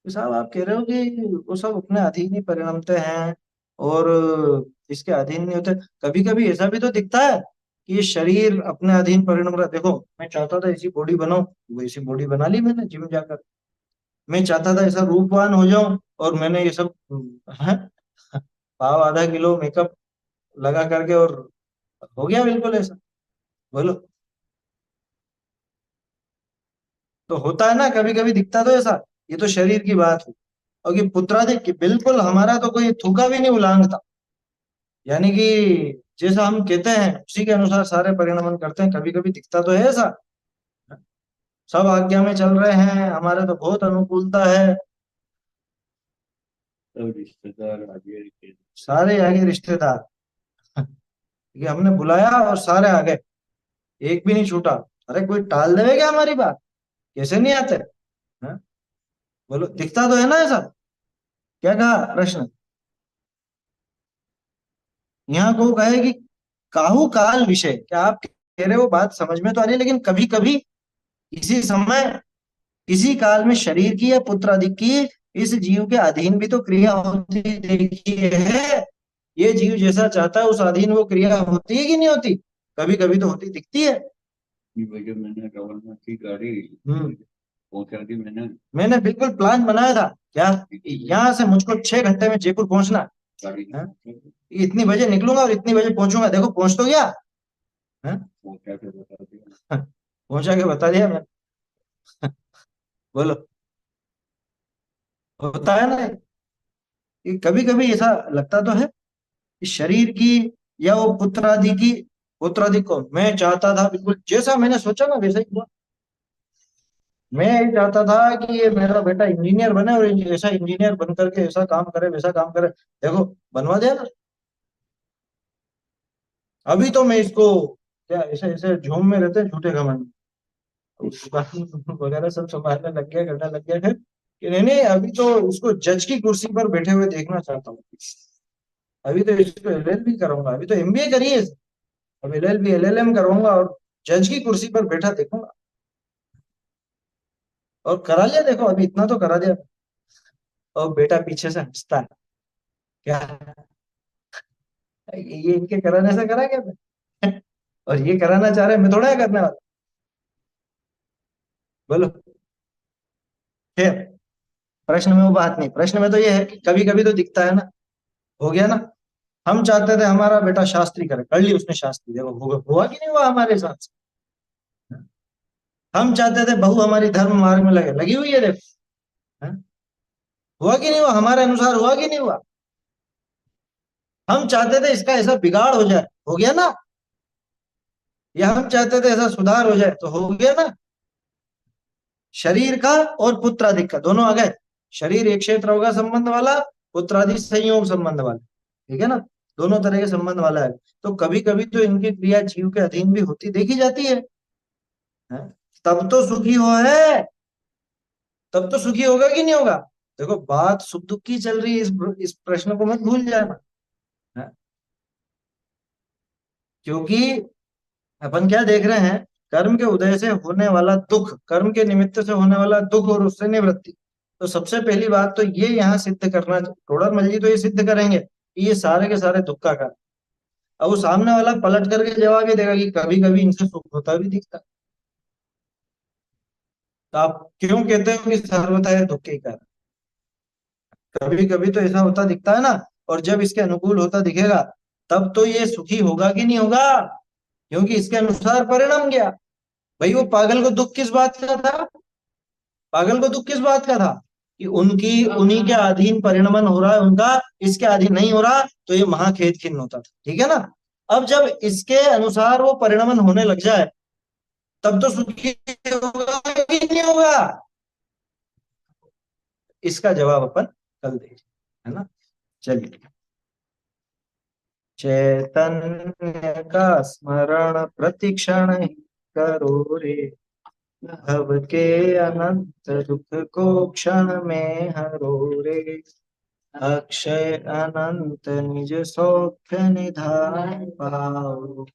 तो साहब आप कह रहे हो कि वो सब अपने अधीन ही परिणमते हैं और इसके अधीन नहीं होते। कभी कभी ऐसा भी तो दिखता है कि ये शरीर अपने अधीन परिणम रहा। देखो, मैं चाहता था ऐसी बॉडी बनाऊं, वो ऐसी बॉडी बना ली मैंने जिम जाकर। मैं चाहता था ऐसा रूपवान हो जाऊं, और मैंने ये सब है, पाव आधा किलो मेकअप लगा करके और हो गया बिल्कुल ऐसा। बोलो। तो होता है ना, कभी कभी दिखता तो ऐसा। ये तो शरीर की बात हुई। और ये पुत्रादिक की बिल्कुल हमारा तो कोई थूका भी नहीं उलांघता। यानी कि जैसा हम कहते हैं उसी के अनुसार सारे परिणमन करते हैं। कभी कभी दिखता तो है ऐसा। सब आज्ञा में चल रहे हैं, हमारे तो बहुत अनुकूलता है। सब रिश्तेदार आगे के। सारे आगे रिश्तेदार। ये हमने बुलाया और सारे आ गए, एक भी नहीं छूटा। अरे कोई टाल देवे क्या हमारी बात? कैसे नहीं आते? हैं? बोलो, दिखता तो है ना ऐसा? क्या कहा प्रश्न? यहाँ को कहे कि काहू काल विषय, क्या आप कह रहे हो बात समझ में तो आ रही है, लेकिन कभी कभी किसी समय किसी काल में शरीर की या पुत्र आदि की इस जीव के अधीन भी तो क्रिया होती देखी है। ये जीव जैसा चाहता है उस अधीन वो क्रिया होती है कि नहीं होती? कभी कभी तो होती दिखती है। ये वजह मैंने रवाना की गाड़ी हम्म। पहुंचा दी मैंने। मैंने बिल्कुल प्लान बनाया था क्या, यहाँ से मुझको 6 घंटे में जयपुर पहुंचना गाड़ी है। इतनी बजे निकलूंगा और इतनी बजे पहुंचूंगा। देखो पहुंच तो गया है। पहुंचा के बता दिया। पहुंचा के बता दिया मैं। बोलो, होता है ना। कभी कभी ऐसा लगता तो है कि शरीर की या वो पुत्र आदि की, पुत्र आदि को मैं चाहता था बिल्कुल जैसा मैंने सोचा ना वैसा ही हुआ। मैं ये चाहता था कि ये मेरा बेटा इंजीनियर बने और ऐसा इंजीनियर बन करके ऐसा काम करे वैसा काम करे। देखो बनवा दिया ना। अभी तो मैं इसको क्या ऐसे ऐसे झूम में रहते हैं झूठे घमंड, दुकान वगैरह सब संभालने लग गया, करने लग गया है कि नहीं नहीं, अभी तो इसको जज की कुर्सी पर बैठे हुए देखना चाहता हूँ। अभी तो इसको एलएलबी करूंगा, अभी तो एमबीए करिए। अब एलएलबी एलएलएम करूंगा और जज की कुर्सी पर बैठा देखूंगा। और करा लिया, देखो अभी इतना तो करा दिया। और बेटा पीछे से हंसता है, क्या ये इनके कराने से करा क्या मैं? और ये कराना चाह रहे हैं, मैं थोड़ा है करने वाला। बोलो। फिर प्रश्न में वो बात नहीं, प्रश्न में तो ये है कि कभी कभी तो दिखता है ना। हो गया ना। हम चाहते थे हमारा बेटा शास्त्री करे, कर ली उसने शास्त्री, देखो हुआ कि नहीं हुआ हमारे साथ। हम चाहते थे बहू हमारी धर्म मार्ग में लगे, लगी हुई है देखो। हैं? हुआ कि नहीं हुआ? हमारे अनुसार हुआ कि नहीं हुआ? हम चाहते थे इसका ऐसा बिगाड़ हो जाए, हो गया ना। या हम चाहते थे ऐसा सुधार हो जाए, तो हो गया ना। शरीर का और पुत्रादि का दोनों आ गए। शरीर एक क्षेत्र होगा संबंध वाला, पुत्रादि संयोग संबंध वाला। ठीक है ना। दोनों तरह के संबंध वाला है। तो कभी कभी तो इनकी क्रिया जीव के अधीन भी होती देखी जाती है। हैं? तब तो सुखी हो है। तब तो सुखी होगा कि नहीं होगा? देखो बात सुख दुख की चल रही है, इस प्रश्न को मत भूल जाना। हैं? क्योंकि अपन क्या देख रहे हैं, कर्म के उदय से होने वाला दुख, कर्म के निमित्त से होने वाला दुख और उससे निवृत्ति। तो सबसे पहली बात तो ये यहाँ सिद्ध करना, टोडरमल जी तो ये सिद्ध करेंगे कि ये सारे के सारे दुख का कारण। अब वो सामने वाला पलट करके जवाब ये देगा कि कभी कभी इनसे सुख होता भी दिखता है। तो आप क्यों कहते हो कि सर्वथा ये दुख के ही कारण? कभी कभी तो ऐसा होता दिखता है ना। और जब इसके अनुकूल होता दिखेगा, तब तो ये सुखी होगा कि नहीं होगा? क्योंकि इसके अनुसार परिणाम गया। भाई वो पागल को दुख किस बात का था? पागल को दुख किस बात का था? कि उनकी उन्हीं के अधीन परिणमन हो रहा है उनका, इसके अधीन नहीं हो रहा, तो ये महाखेद खिन्न होता था। ठीक है ना। अब जब इसके अनुसार वो परिणमन होने लग जाए, तब तो सुखी होगा कि नहीं होगा? इसका जवाब अपन कल देंगे, है ना। चलिए। चैतन्य का स्मरण प्रतिक्षण ही करो रे, भव के अनंत दुख को क्षण में हरो रे, अक्षय अनंत निज सौख्य निधान पाओ,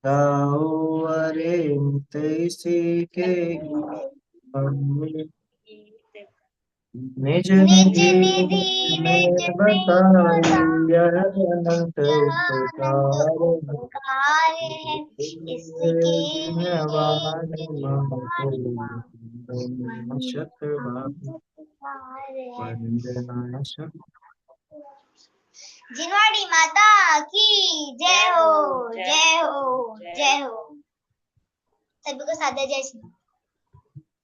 ताओ अरे नित इसी के निज निज निधि निधि में निज में बताई यह बताई अनंत यह अनंत उपकार है, उपकार है इसके दिन लिए वाणी निर्वाण मम शत है। वंदना शत जिनवाड़ी माता की जय हो, जय हो, जय हो। सभी को सादा जय श्री राम।